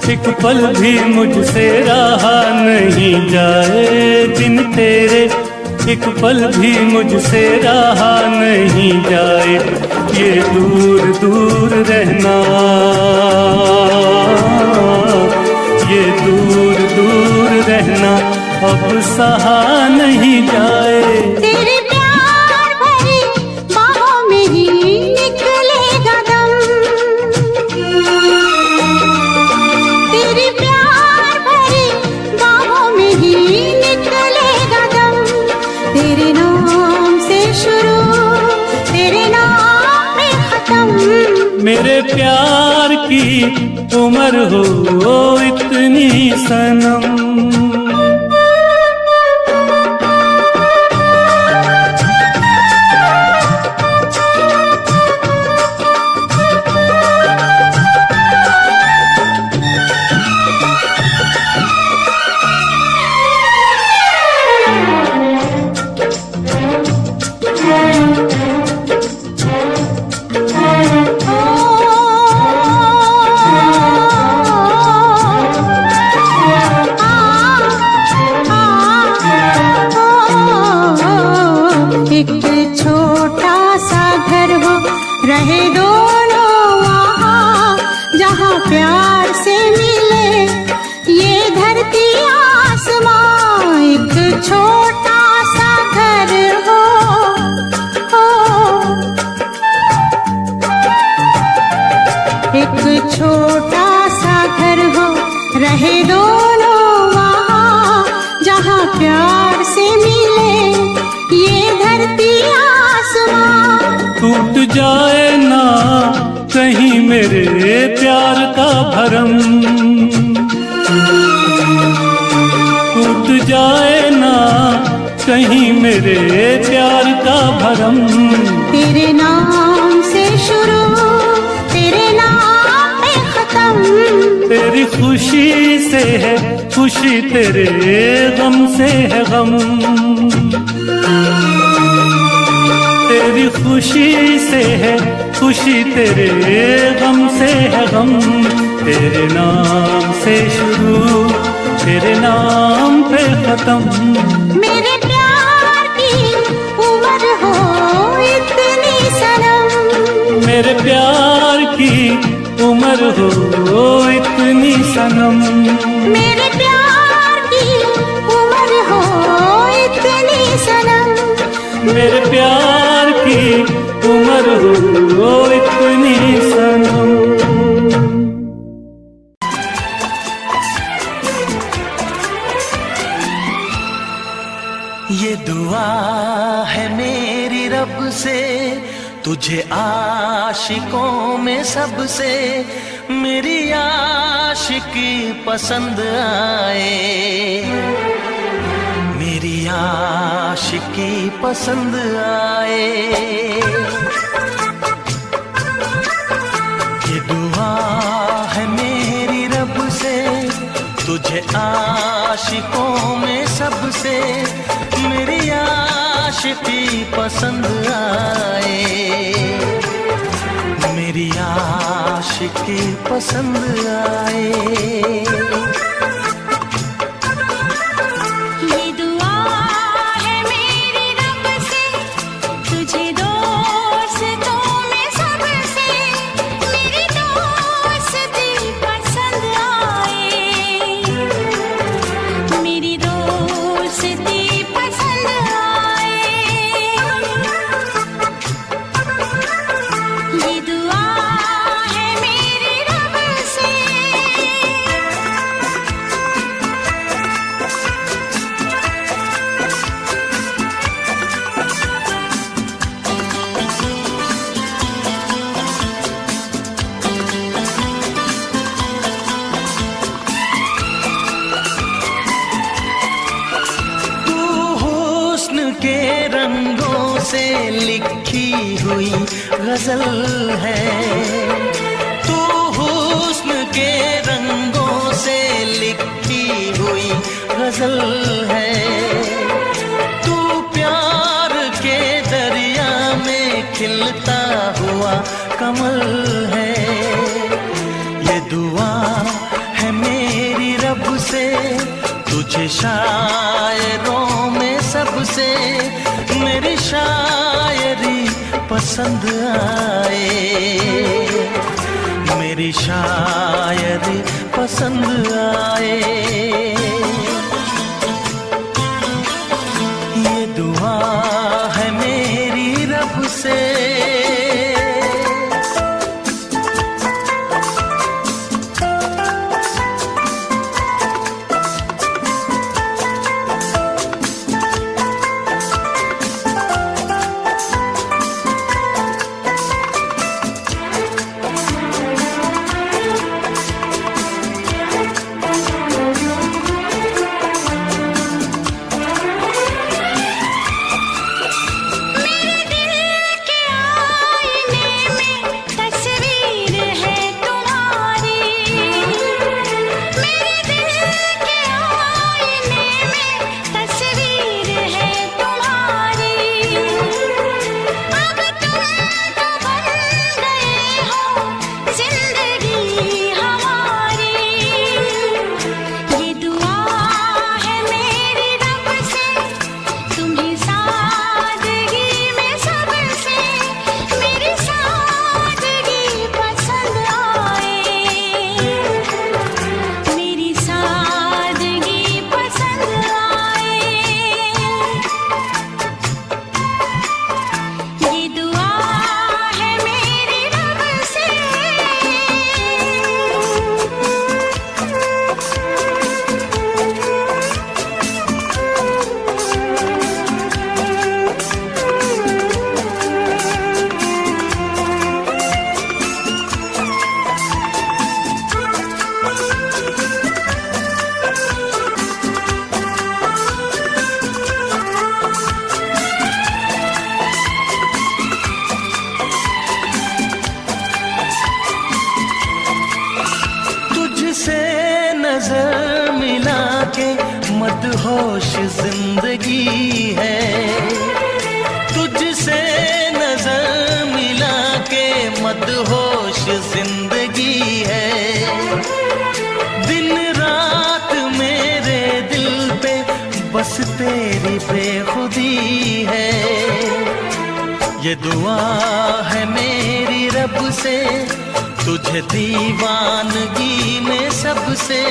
एक पल भी मुझसे रहा नहीं जाए। दिन तेरे एक पल भी मुझसे रहा नहीं जाए। ये दूर दूर रहना, ये दूर दूर रहना अब सहा नहीं जाए। तेरे प्यार भरी बाहों में ही निकलेगा दम। तेरे प्यार भरी बाहों में ही निकलेगा दम। तेरे नाम से शुरू तेरे नाम पे खत्म। मेरे प्यार की उम्र हो इतनी सनम। एक छोटा सा घर हो रहे दोनों वहाँ, जहाँ प्यार से मिले ये धरती आसमां। एक छोटा सा घर हो, एक छोटा सा घर हो रहे दोनों वहाँ, जहाँ प्यार से मिले ये धरती आसमां। टूट जाए ना कहीं मेरे प्यार का भरम, टूट जाए ना कहीं मेरे प्यार का भरम। तेरे नाम से शुरू तेरे नाम पे खत्म। तेरी खुशी से है खुशी, तेरे गम से है गम। तेरी खुशी से है खुशी, तेरे गम से है गम। तेरे नाम से शुरू तेरे नाम पे खत्म। मेरे प्यार की उम्र हो इतनी सनम। मेरे प्यार की उम्र हो इतनी सनम। मेरे प्यार ये दुआ है मेरी रब से, तुझे आशिकों में सबसे मेरी आशिकी पसंद आए, मेरी आशिकी पसंद आए। ये दुआ है मेरी रब से, तुझे आशिकों में सबसे मेरी आशिकी पसंद आए, मेरी आशिकी पसंद आए। ये दुआ है मेरी रब से, तुझे दोस्तों में सबसे मेरी दोस्ती पसंद आए, मेरी दोस्ती पसंद आए। ये दुआ है मेरी रब से। तू हुस्न के रंगों से लिखी हुई गजल है, तू हुस्न के रंगों से लिखी हुई गजल है, तू प्यार के दरिया में खिलता हुआ कमल है। ये दुआ है मेरी रब से, तुझे शायरों में सबसे मेरी शायरी पसंद आए, मेरी शायरी पसंद आए। ये दुआ है मेरी रब से। मेरे दिल के आईने में तस्वीर है तुम्हारी, मेरे दिल के आईने में तस्वीर है तुम्हारी। अब तुम तो बन गए हो जिंदगी हमारी। ये दुआ है मेरी रब से, तुम्हें सादगी में सबसे मेरी सादगी पसंद आए, मेरी सादगी पसंद आए। ये दुआ है मेरी रब से। तुझसे नजर मिला के मदहोश जिंदगी है, तुझसे नजर मिला के मदहोश जिंदगी है। दिन रात मेरे दिल पे बस तेरी बेखुदी है। ये दुआ है मेरी रब से, तुझे दीवानगी में सबसे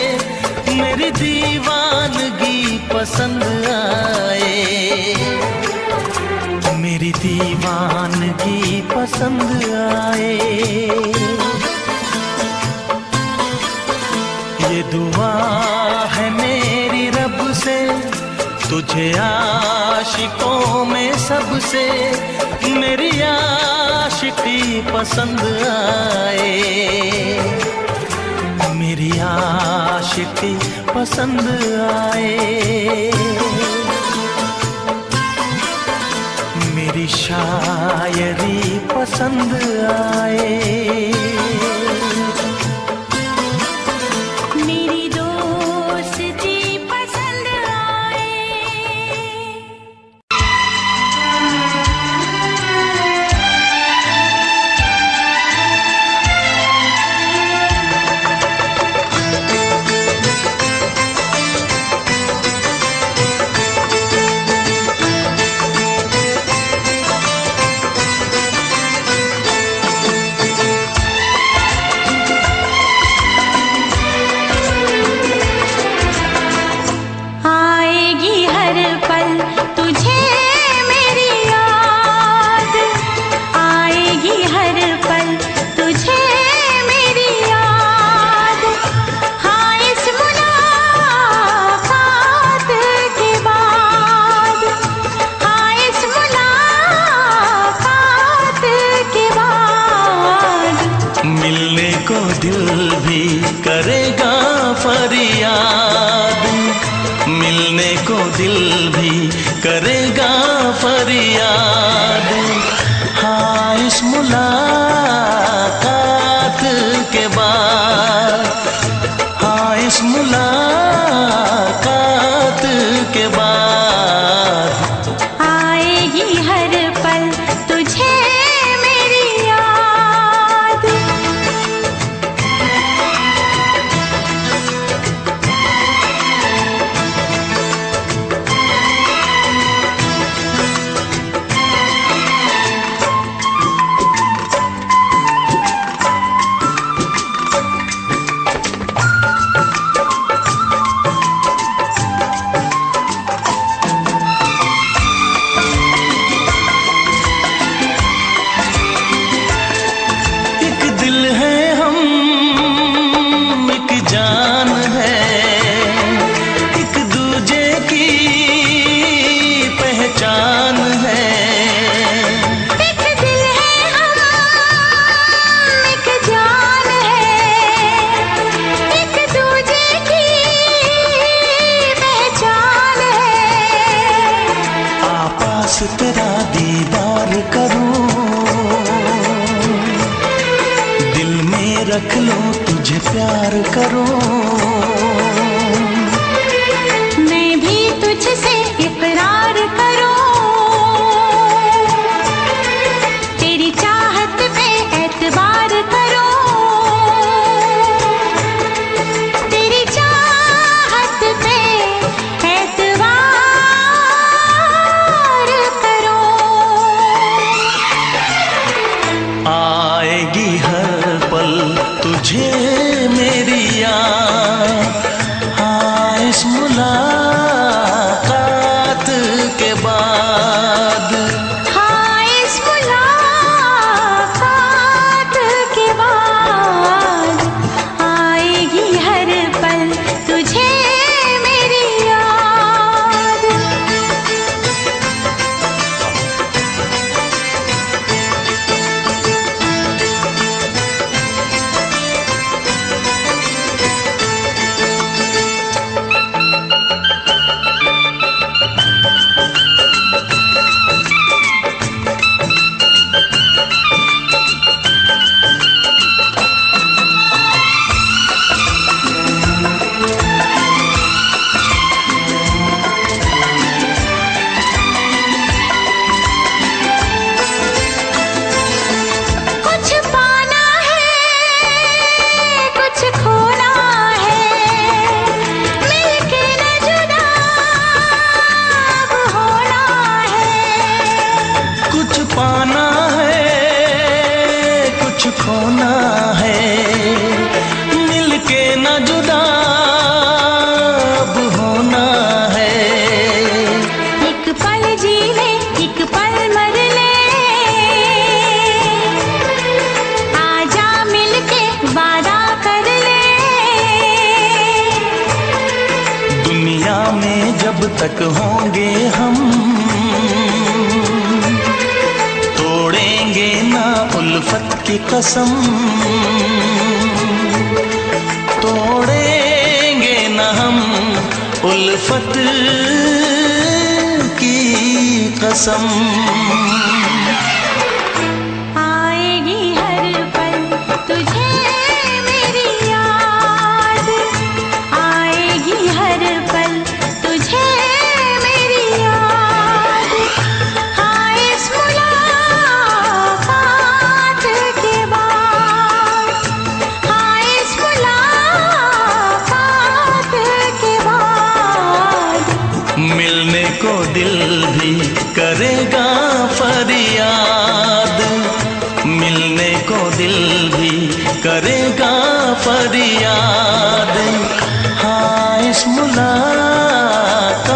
मेरी दीवानगी पसंद आए, मेरी दीवानगी पसंद आए। ये दुआ है मेरी रब से, तुझे आशिकों में सबसे मेरी आशिकी पसंद आए, मेरी आशिकी पसंद आए, मेरी शायरी पसंद आए, मेरी दोस्ती पसंद आए। आएगी हर पल तुझे मेरी याद, आएगी हर पल तुझे मेरी याद। हाँ इस मुलाकात के बाद, हाँ इस मुलाकात के बाद मिलने को दिल भी करेगा फरियाद, मिलने को दिल भी करेगा फरियाद। हाँ इस मुलाकात के बाद, हाँ इस मुलाकात के बाद आएगी हर पल तुझे मेरी याद। एक दिल है हम, एक जान है, एक दूजे की पहचान है। एक दिल है हम, एक जान है, एक दूजे की पहचान है। आपास तेरा दीदार करूं, दिल में रख लो तुझे प्यार करूं, मैं भी तुझसे इकरार करूं, तेरी चाहत पे एतबार करूं, तेरी चाहत पे एतबार करूं। आएगी हर पल तुझे मेरी याद। हाँ इस मुलाकात के बाद, हाँ इस मुलाकात के बाद आएगी हर पल तुझे मेरी याद। कुछ पाना है, कुछ खोना है, मिलके न जुदा अब होना है। कुछ पाना है, कुछ खोना है, मिलके न जुदा अब होना है। एक पल जी ले, एक पल मर ले, आजा मिलके वादा कर ले। दुनिया में जब तक तक होंगे हम, तोड़ेंगे ना उल्फत की कसम, तोड़ेंगे ना हम उल्फत की कसम। आएगी हर पल तुझे मेरी याद, आएगी हर पल तुझे मेरी याद। हाँ इस मुलाकात के बाद, हाँ इस मुलाकात के बाद मिलने को दिल भी करेगा फरियाद, मिलने को दिल भी करेगा फरियाद। हाँ इस मुलाकात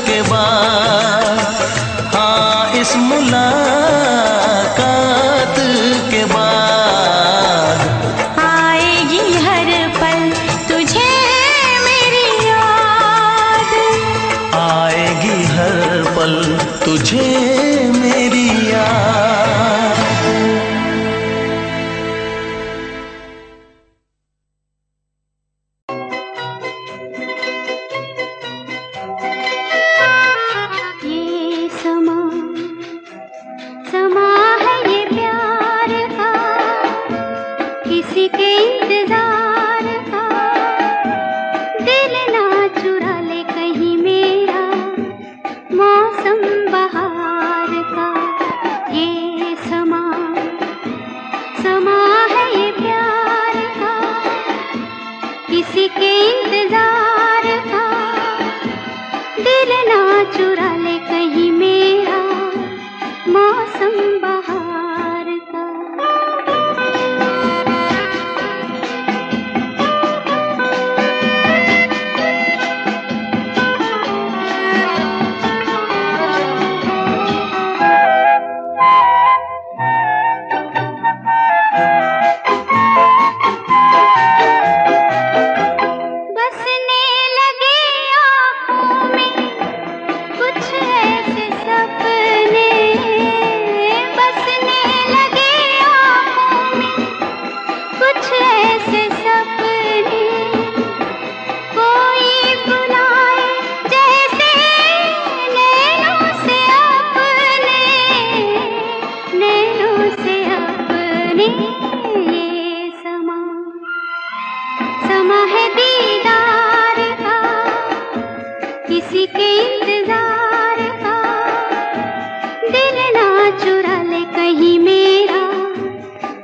के बाद, हाँ इस मुलाकात के बाद आएगी हर पल तुझे मेरी याद, आएगी हर पल तुझे मेरी याद। ये समा समा है ये प्यार का, किसी के इंतजार का। दिल ना चुरा ले कहीं मेरा मौसम बहार का। ये समा समा है ये प्यार का, किसी के इंतजार का। दिल ना चुरा ले कहीं मेरा मौसम बहार का। बसने लगे आँखों में कुछ ऐसे सपने, बसने लगे आँखों में कुछ ऐसे सपने। कोई बुलाए जैसे नैनों से अपने, नैनों से अपने। ये समा समा है दीदार का, किसी के इंतजार का। दिल ना चुरा ले कहीं मेरा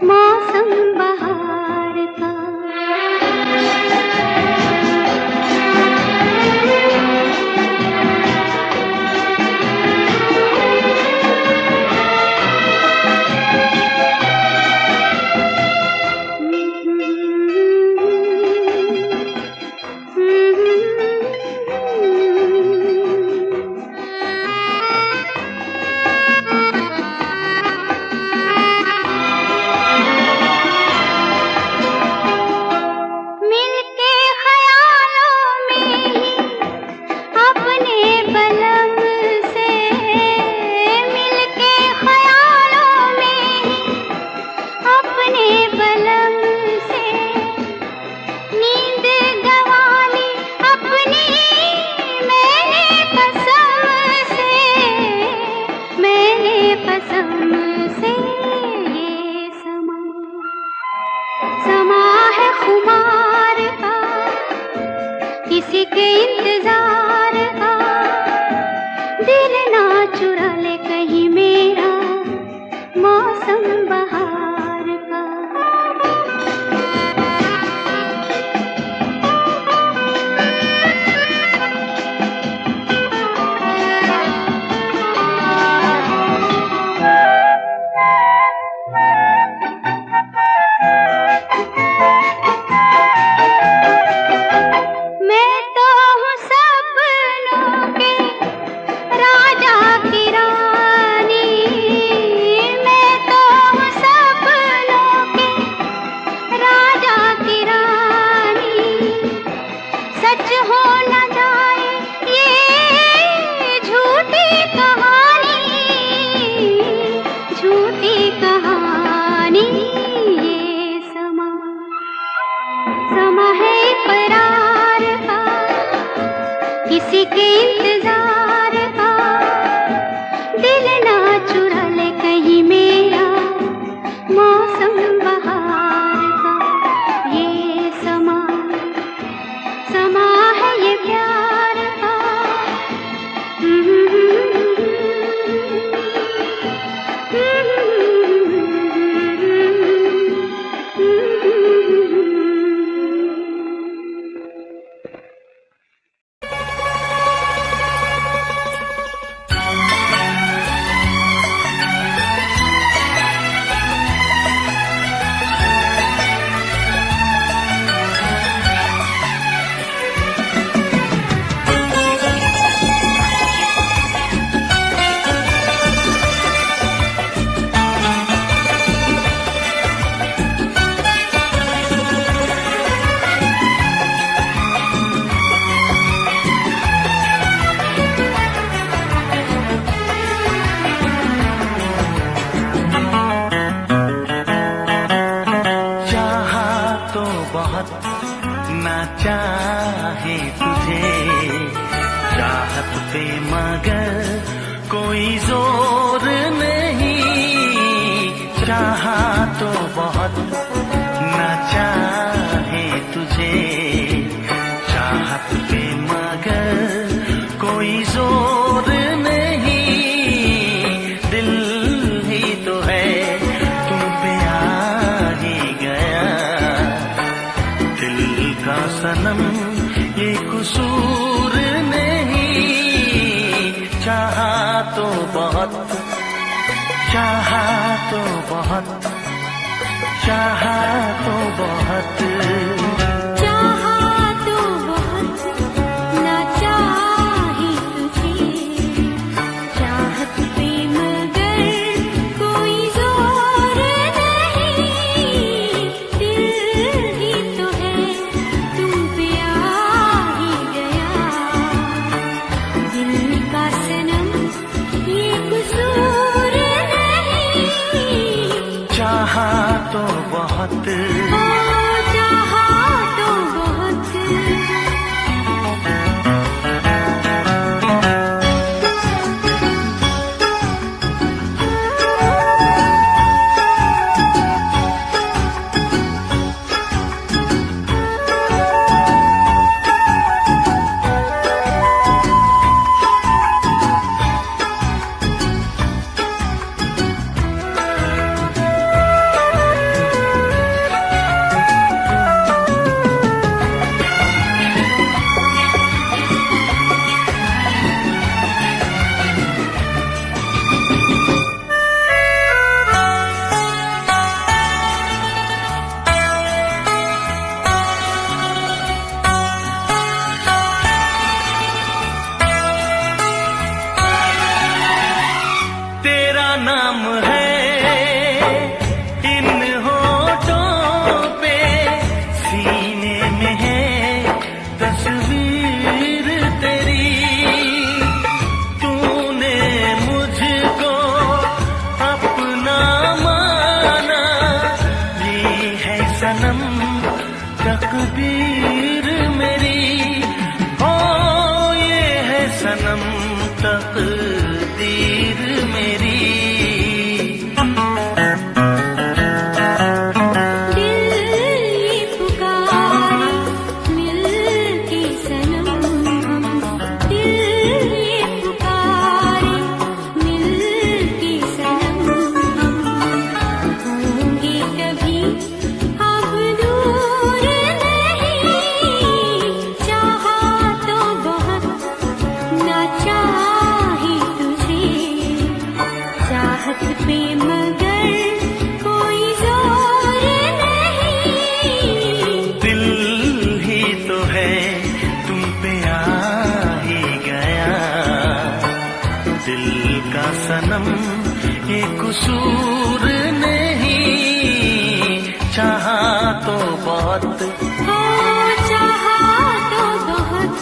मौसम बहार का। मिलके ख्यालों में ही अपने बलम से, मिलके ख्यालों में ही अपने बलम से। नींद गंवाली अपनी मैंने कसम से, मैंने कसम से। ये समा समा है खुमार का, किसी के इंतजार का। दिल ना चुरा ले कहीं मेरा मौसम बहार का। मैं तो हूँ सपनों के राजा की रानी। चाहे तुझे चाहत पे मगर कोई जोर नहीं, चाहा तो बहुत ना चाहे तुझे चाहत पे मगर कोई जोर नहीं, दिल ही तो है तुम पे आ ही गया, दिल का सनम ये कसूर नहीं, चाहा तो बहुत चाहा तो बहुत चाहा तो बहुत चाहा तो बहुत ना चाहे तुझे चाहत पे मगर कोई जोर नहीं, दिल ही तो है तुम पे आ ही गया, दिल का सनम ये कसूर नहीं, चाहा तो बहुत चाहा तो बहुत। तेरा नाम है इन होठों पे, सीने में है तस्वीर तेरी, तूने मुझको अपना माना, ये है सनम तकदीर मेरी, ओ ये है सनम तकदीर मेरी। दिल ये पुकारे मिल के सनम हम, दिल ये पुकारे मिल के सनम हम, होंगे कभी अब दूर नहीं, चाहा तो बहुत ना चाहे तुझे चाहत पे मगर कोई जोर नहीं, दिल ही तो है तुम पे आ ही गया, दिल का सनम ये कसूर नहीं, चाहा तो बहुत हो चाहा तो बहुत।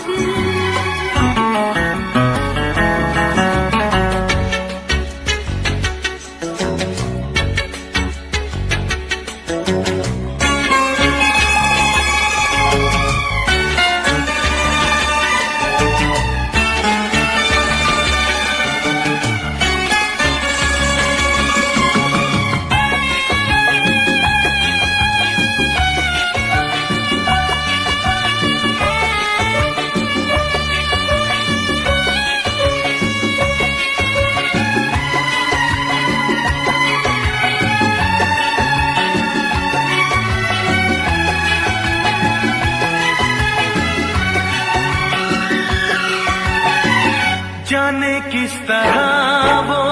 जाने किस तरह वो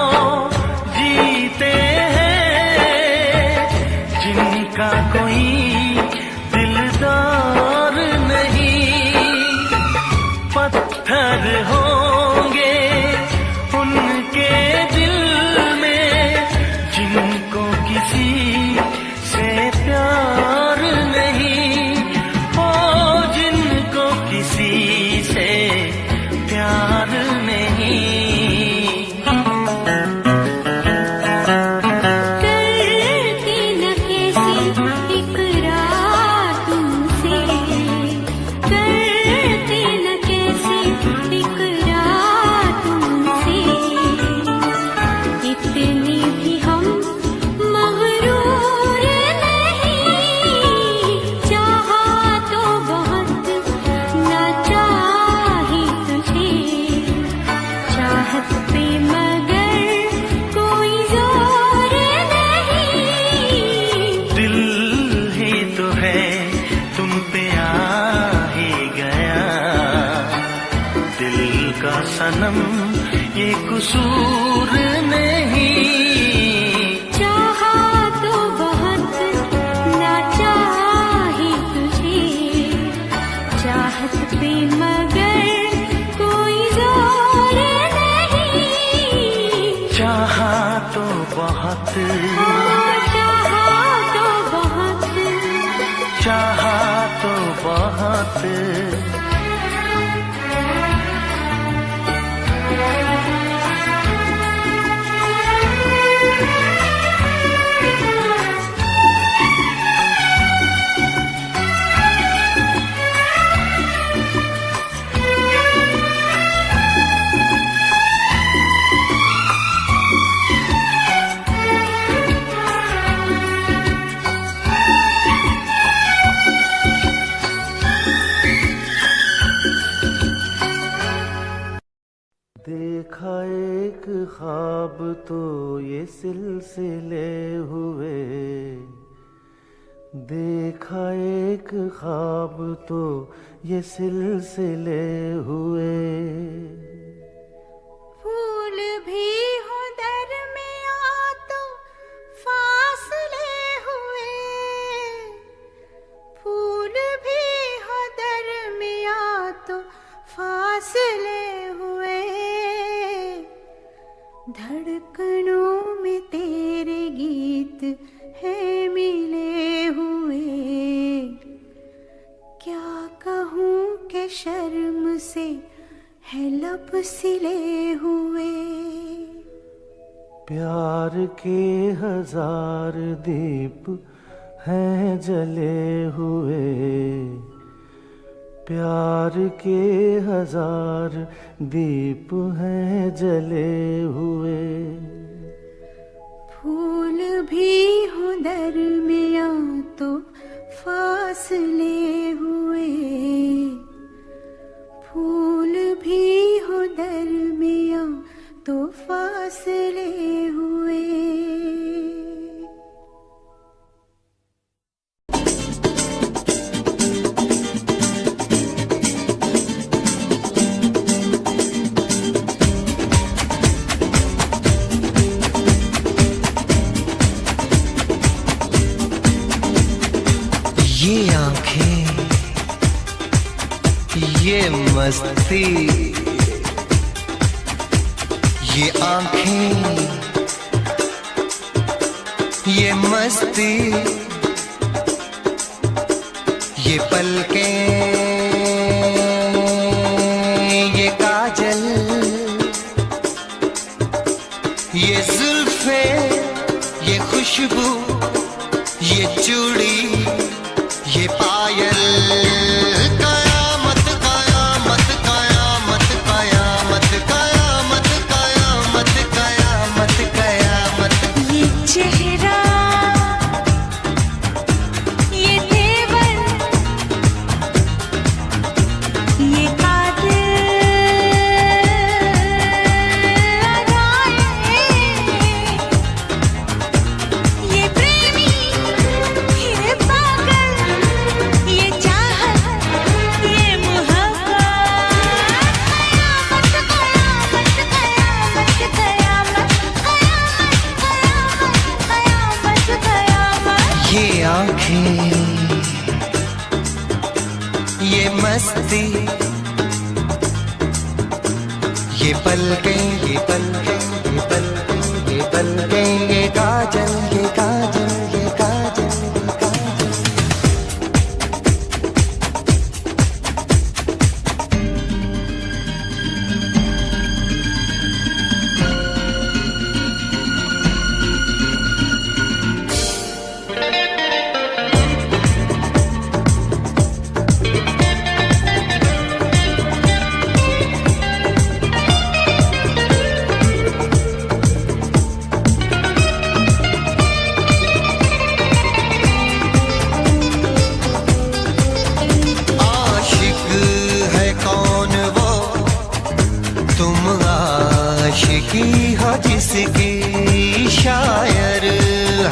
जीते हैं जिनका कोई दिलदार नहीं, पत्थर होंगे उनके दिल में जिनको किसी से प्यार नहीं, ओ जिनको किसी से प्यार नहीं। सनम ये कसूर नहीं। चाहा तो बहुत ना चाही तुझे, चाहत पे मगर कोई जोर नहीं। चाहा तो बहुत, चाहा तो बहुत, चाहा तो बहुत। देखा एक ख्वाब तो ये सिलसिले हुए, देखा एक ख्वाब तो ये सिलसिले हुए। फूल भी हो दरमियां तो फासले हुए, फूल भी हो दरमियां तो फासले हुए। धड़कनों में तेरे गीत है मिले हुए। क्या कहूँ कि शर्म से है लब सिले हुए। प्यार के हजार दीप हैं जले हुए, प्यार के हजार दीप हैं जले हुए। फूल भी हो दरमियां तो फासले हुए, फूल भी हो दरमियां तो फासले हुए। ये आंखें, ये मस्ती, ये आंखें, ये मस्ती, ये पलकें, ये काजल, ये जुल्फें, ये खुशबू, ये चूड़ी, ये पायल। कयामत कयामत कयामत कयामत कयामत कयामत कयामत कयामत। ये चेहरा, ये तेवर, ये कातिल अदाएं, ये प्रेमी, ये पागल, ये चाहत, ये मोहब्बत। कयामत कयामत कयामत कयामत कयामत कयामत कयामत। ये आंखें, ये मस्ती, ये पलकें, ये पलकें, ये पलकें, ये पलकें, ये काजल, ये काजल, ये काजल, ये काजल। आशिकी हो जिसकी, शायर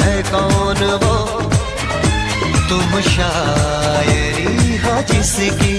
है कौन वो, तुम शायरी हो जिसकी।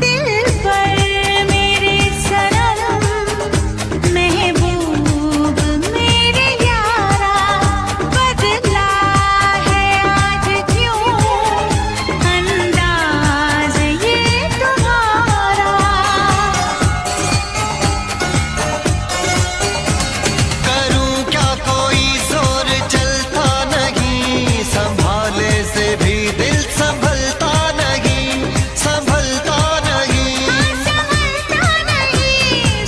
दिल पर मेरे सनम महबूब मेरे यारा बदला है आज क्यों अंदाज ये तुम्हारा करूं क्या कोई जोर चलता नहीं संभाले से भी दिल संभलता नहीं संभलता नहीं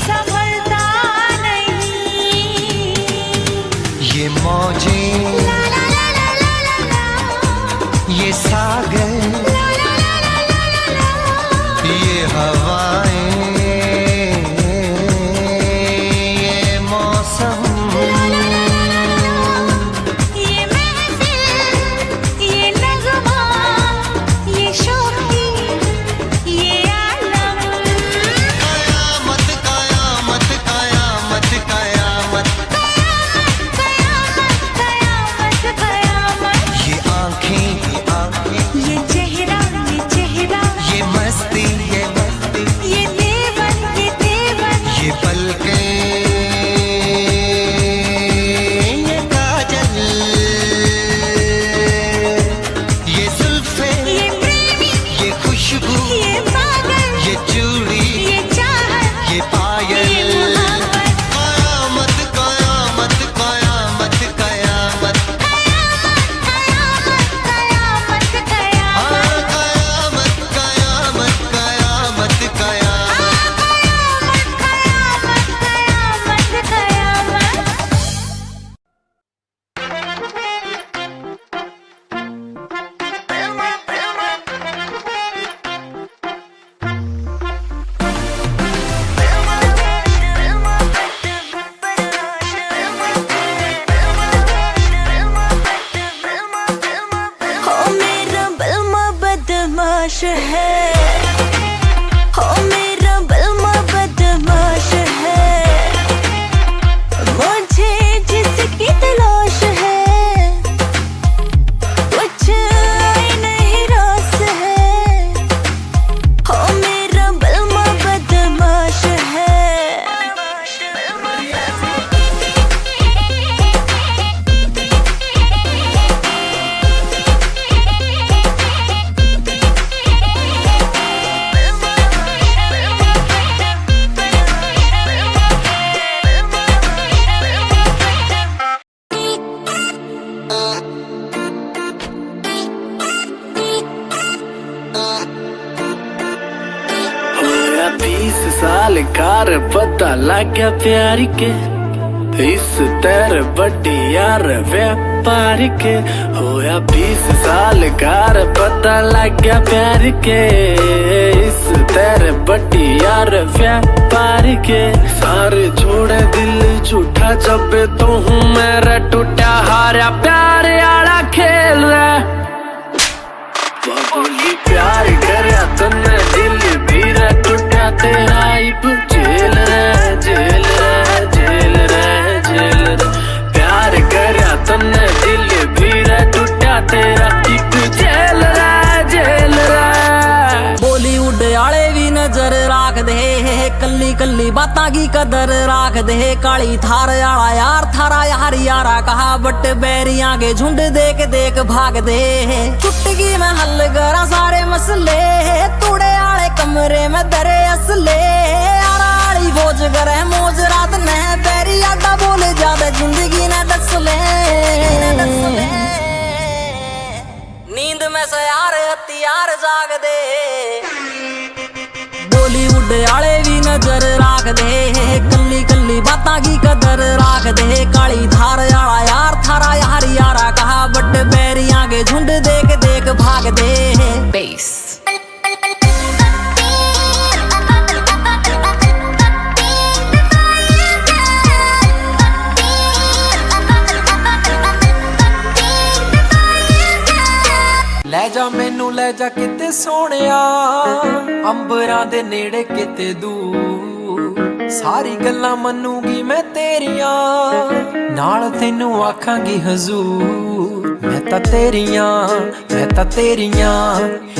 संभलता नहीं ये मौजें ला ला ला ला ला ला ला ये सागर ला ला ला ला ला ला ये हवाएं ये मौसम ये महफिल ये नगमा ये शौकी ये आलम कयामत कयामत कयामत कयामत कयामत कयामत कयामत ये आंखें ये चेहरा ये मस्ती ये देवन ये पलकें ये काजल ये जुल्फें ये प्रेमी ये खुशबू ये पागल ये चूड़ी ये चाहत ये पायल ये मोहब्बत कयामत कयामत कयामत कयामत कयामत कयामत कयामत कयामत कयामत कयामत कयामत कयामत कयामत हो मेरा बलमा बदमाश है हो मेरा बलमा बदमाश है मुझे जिसकी तलाश है कुछ नहीं रास है हो मेरा बलमा बदमाश है होया 20 साल कार पता लग गया प्यार के इस तेरे बड्डी यार व्यापार के होया 20 साल कार पता लग गया प्यार के इस तेरे बड्डी यार व्यापार के सारे छोड़े दिल झूठा जब तो हूँ मेरा टूटा हारा प्यार आला खेल रहा बोली प्यार करया तन्ने दिल भीरा टूटा तेरा इब जेल रे जेल रे जेल रे जेल रे प्यार करया तन्ने दिल भीरा टूटा तेरा इब जेल रे जेल रे बॉलीवुड आले भी नजर राख दे कल्ली कल्ली बातां की कदर राख दे काली थार आला यार थारा यार यारा कहा बट बैरियां के झुंड देख देख भाग दे चुटकी में हल करा सारे मसले तूड़े आले कमरे में दरे असले यारा आली बोझ करे मौज रात ने तेरी आडा बोले ज्यादा जिंदगी ने दस ले नींद में से यार हथियार जाग दे बॉलीवुड आले भी नजर राख दे कल्ली कल्ली बातां की कदर राख दे काली थार आला यार थारा यार यारा कहा बट बैरियां के झुंड देख देख भाग दे बेस ਲੈ ਜਾ ਮੈਨੂੰ ਲੈ ਜਾ ਕਿਤੇ ਸੋਹਣਿਆ ਅੰਬਰਾਂ ਦੇ ਨੇੜੇ ਕਿਤੇ ਦੂਰ ਸਾਰੀ ਗੱਲਾਂ ਮੰਨੂਗੀ ਮੈਂ ਤੇਰੀਆਂ ਨਾਲ ਤੈਨੂੰ ਆਖਾਂਗੀ ਹਜ਼ੂਰ ਮੈਂ ਤਾਂ ਤੇਰੀਆਂ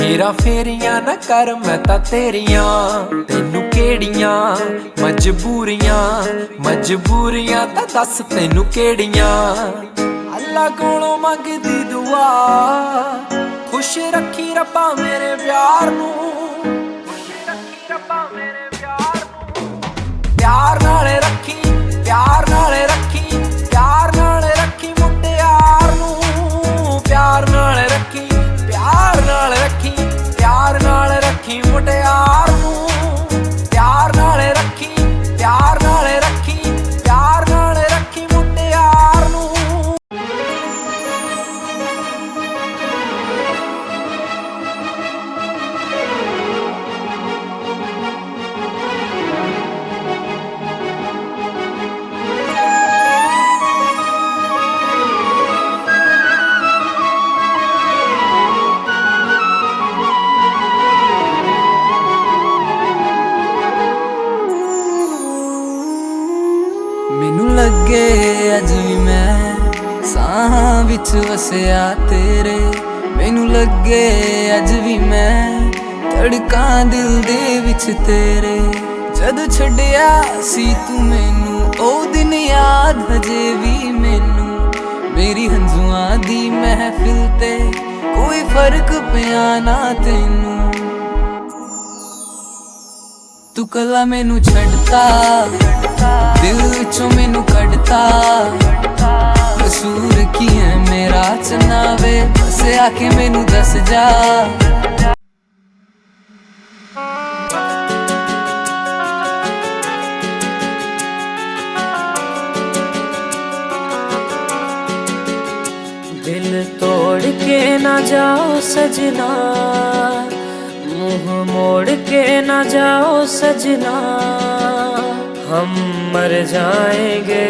ਹੀਰਾ ਫੇਰੀਆਂ ਨਾ ਕਰ ਮੈਂ ਤਾਂ ਤੇਰੀਆਂ ਤੈਨੂੰ ਕਿਹੜੀਆਂ ਮਜਬੂਰੀਆਂ ਤਾਂ ਦੱਸ ਤੈਨੂੰ ਕਿਹੜੀਆਂ ਅੱਲਾ ਕੋਲੋਂ ਮੰਗਦੀ ਦੁਆ खुश रखी रब्बा मेरे प्यार नू प्यार नाल रखी प्यार नाल रखी मुटियार नू प्यार नाल रखी मुटियार नू प्यार नाल रखी मुटियार नू ਮੈਨੂੰ ਲੱਗੇ ਅੱਜ ਵੀ ਮੈਂ ਸਾਹਾਂ ਵਿੱਚ ਵਸਿਆ ਤੇਰੇ ਮੈਨੂੰ ਲੱਗੇ ਅੱਜ ਵੀ ਮੈਂ ਧੜਕਾਂ ਦਿਲ ਦੇ ਵਿੱਚ ਤੇਰੇ ਜਦ ਛੱਡਿਆ ਸੀ ਤੂੰ ਮੈਨੂੰ ਉਹ ਦਿਨ ਯਾਦ ਹਜੇ ਵੀ ਮੈਨੂੰ ਮੇਰੀ ਹੰਝੂਆਂ ਦੀ ਮਹਿਫਿਲ ਤੇ ਕੋਈ ਫਰਕ ਪਿਆ ਨਾ ਤੈਨੂੰ ਤੂੰ ਕੱਲਾ ਮੈਨੂੰ ਛੱਡਤਾ दिल विचों मैनू कढ़ता कसूर की है मेरा चनावे बस आके मैनू दस जा दिल तोड़ के ना जाओ सजना मुंह मोड़ के ना जाओ सजना हम मर जाएंगे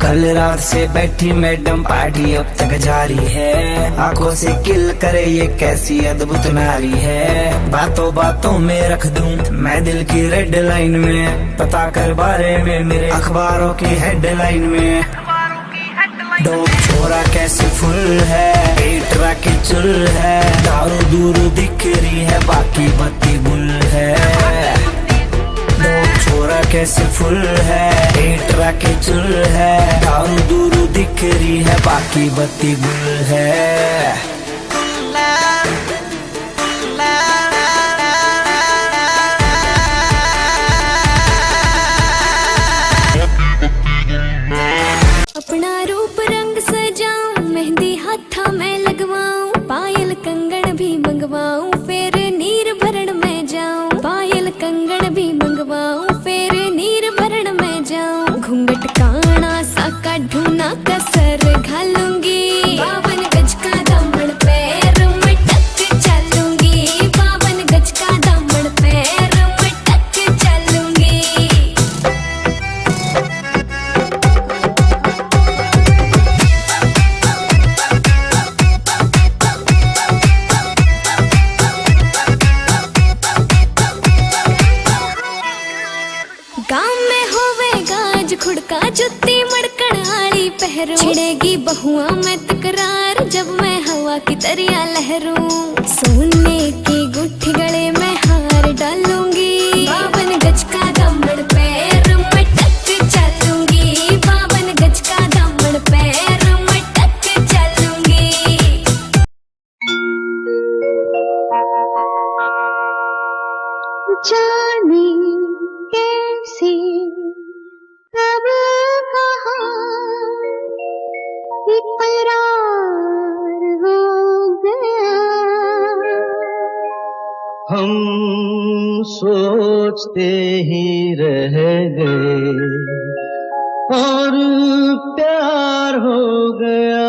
कल रात से बैठी मैडम पार्टी अब तक जारी है आंखों से किल करे ये कैसी अद्भुत नारी है बातों बातों में रख दूं मैं दिल की रेड लाइन में पता कर बारे में मेरे अखबारों की हेडलाइन में डोप छोरा कैसे फुल है पेट राके चुल है दारू दूर दिख रही है बाकी बत्ती गुल है डोप छोरा कैसे फुल है पेट राके चुल है दारू दूर दिख रही है बाकी बत्ती गुल है अपना रूप रंग सजाऊं मेहंदी हाथा मैं लगवाऊं पायल कंगन भी मंगवाऊं फिर नीर भरण में जाऊं पायल कंगन भी मंगवाऊं फिर नीर भरण में जाऊं घूंघट काना सा काढूं ना कसर घालूंगी 52 गज का दामन हवा की तरिया लहरूं, सोने की गुठी गले में हार डालूंगी, 52 गज का दामन पैर में टक चलूंगी, 52 गज का दामन पैर में टक चलूंगी। जाने कैसे कब कहाँ इकरार हो गया, हम सोचते ही रह गए और प्यार हो गया।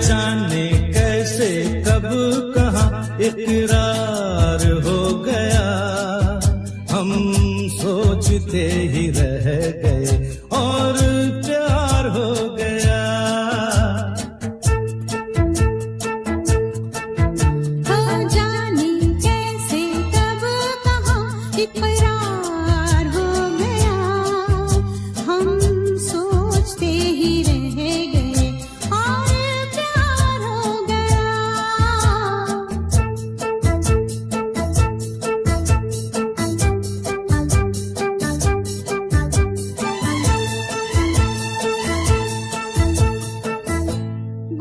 जाने कैसे कब कहाँ इकरार हो गया, हम सोचते ही रह गए और प्यार हो गया। जाने कैसे कब कहाँ इकरार हो गया, हम सोचते ही रह गए और प्यार हो गया।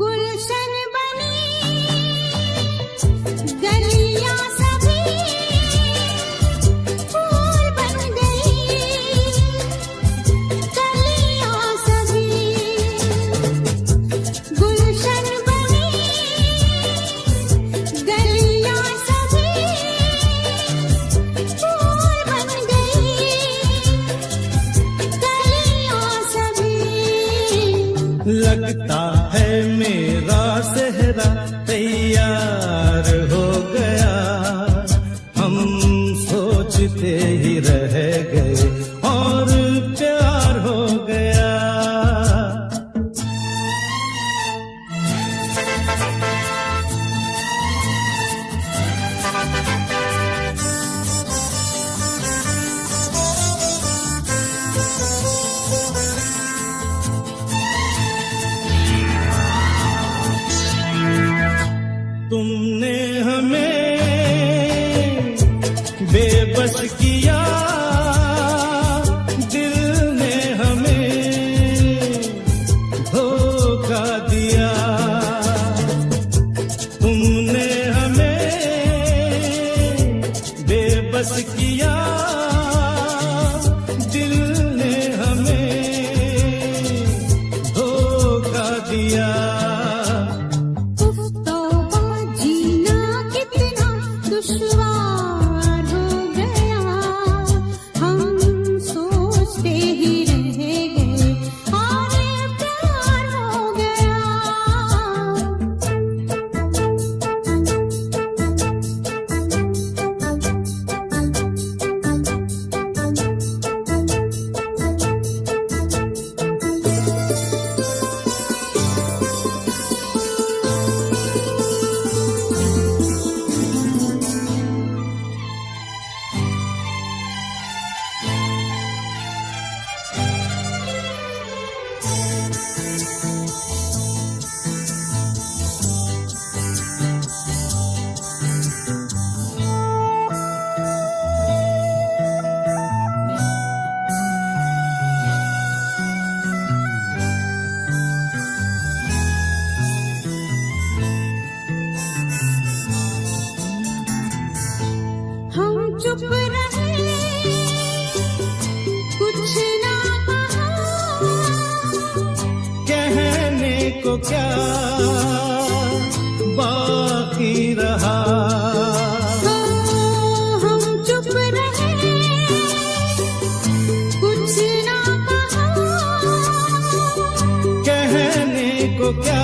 गुलशन बनी गलियां सभी फूल बन गई, गलियां सभी गुलशन बनी, गलियां सभी फूल बन गई, गलियां सभी। लगता है मेरा सेहरा तैयार हो गया, हम सोचते ही रह गए और प्यार हो गया। तुमने हमें बेबस किया, दिल ने हमें धोखा दिया, तुमने हमें बेबस किया, दिल ने हमें धोखा दिया। जीना कितना दुश्वार हो गया, हम सोचते ही रह गए और प्यार हो गया। हम चुप रहे, कुछ ना कहा, कहने को क्या बाकी रहा, हम चुप रहे, कुछ ना कहा, कहने को क्या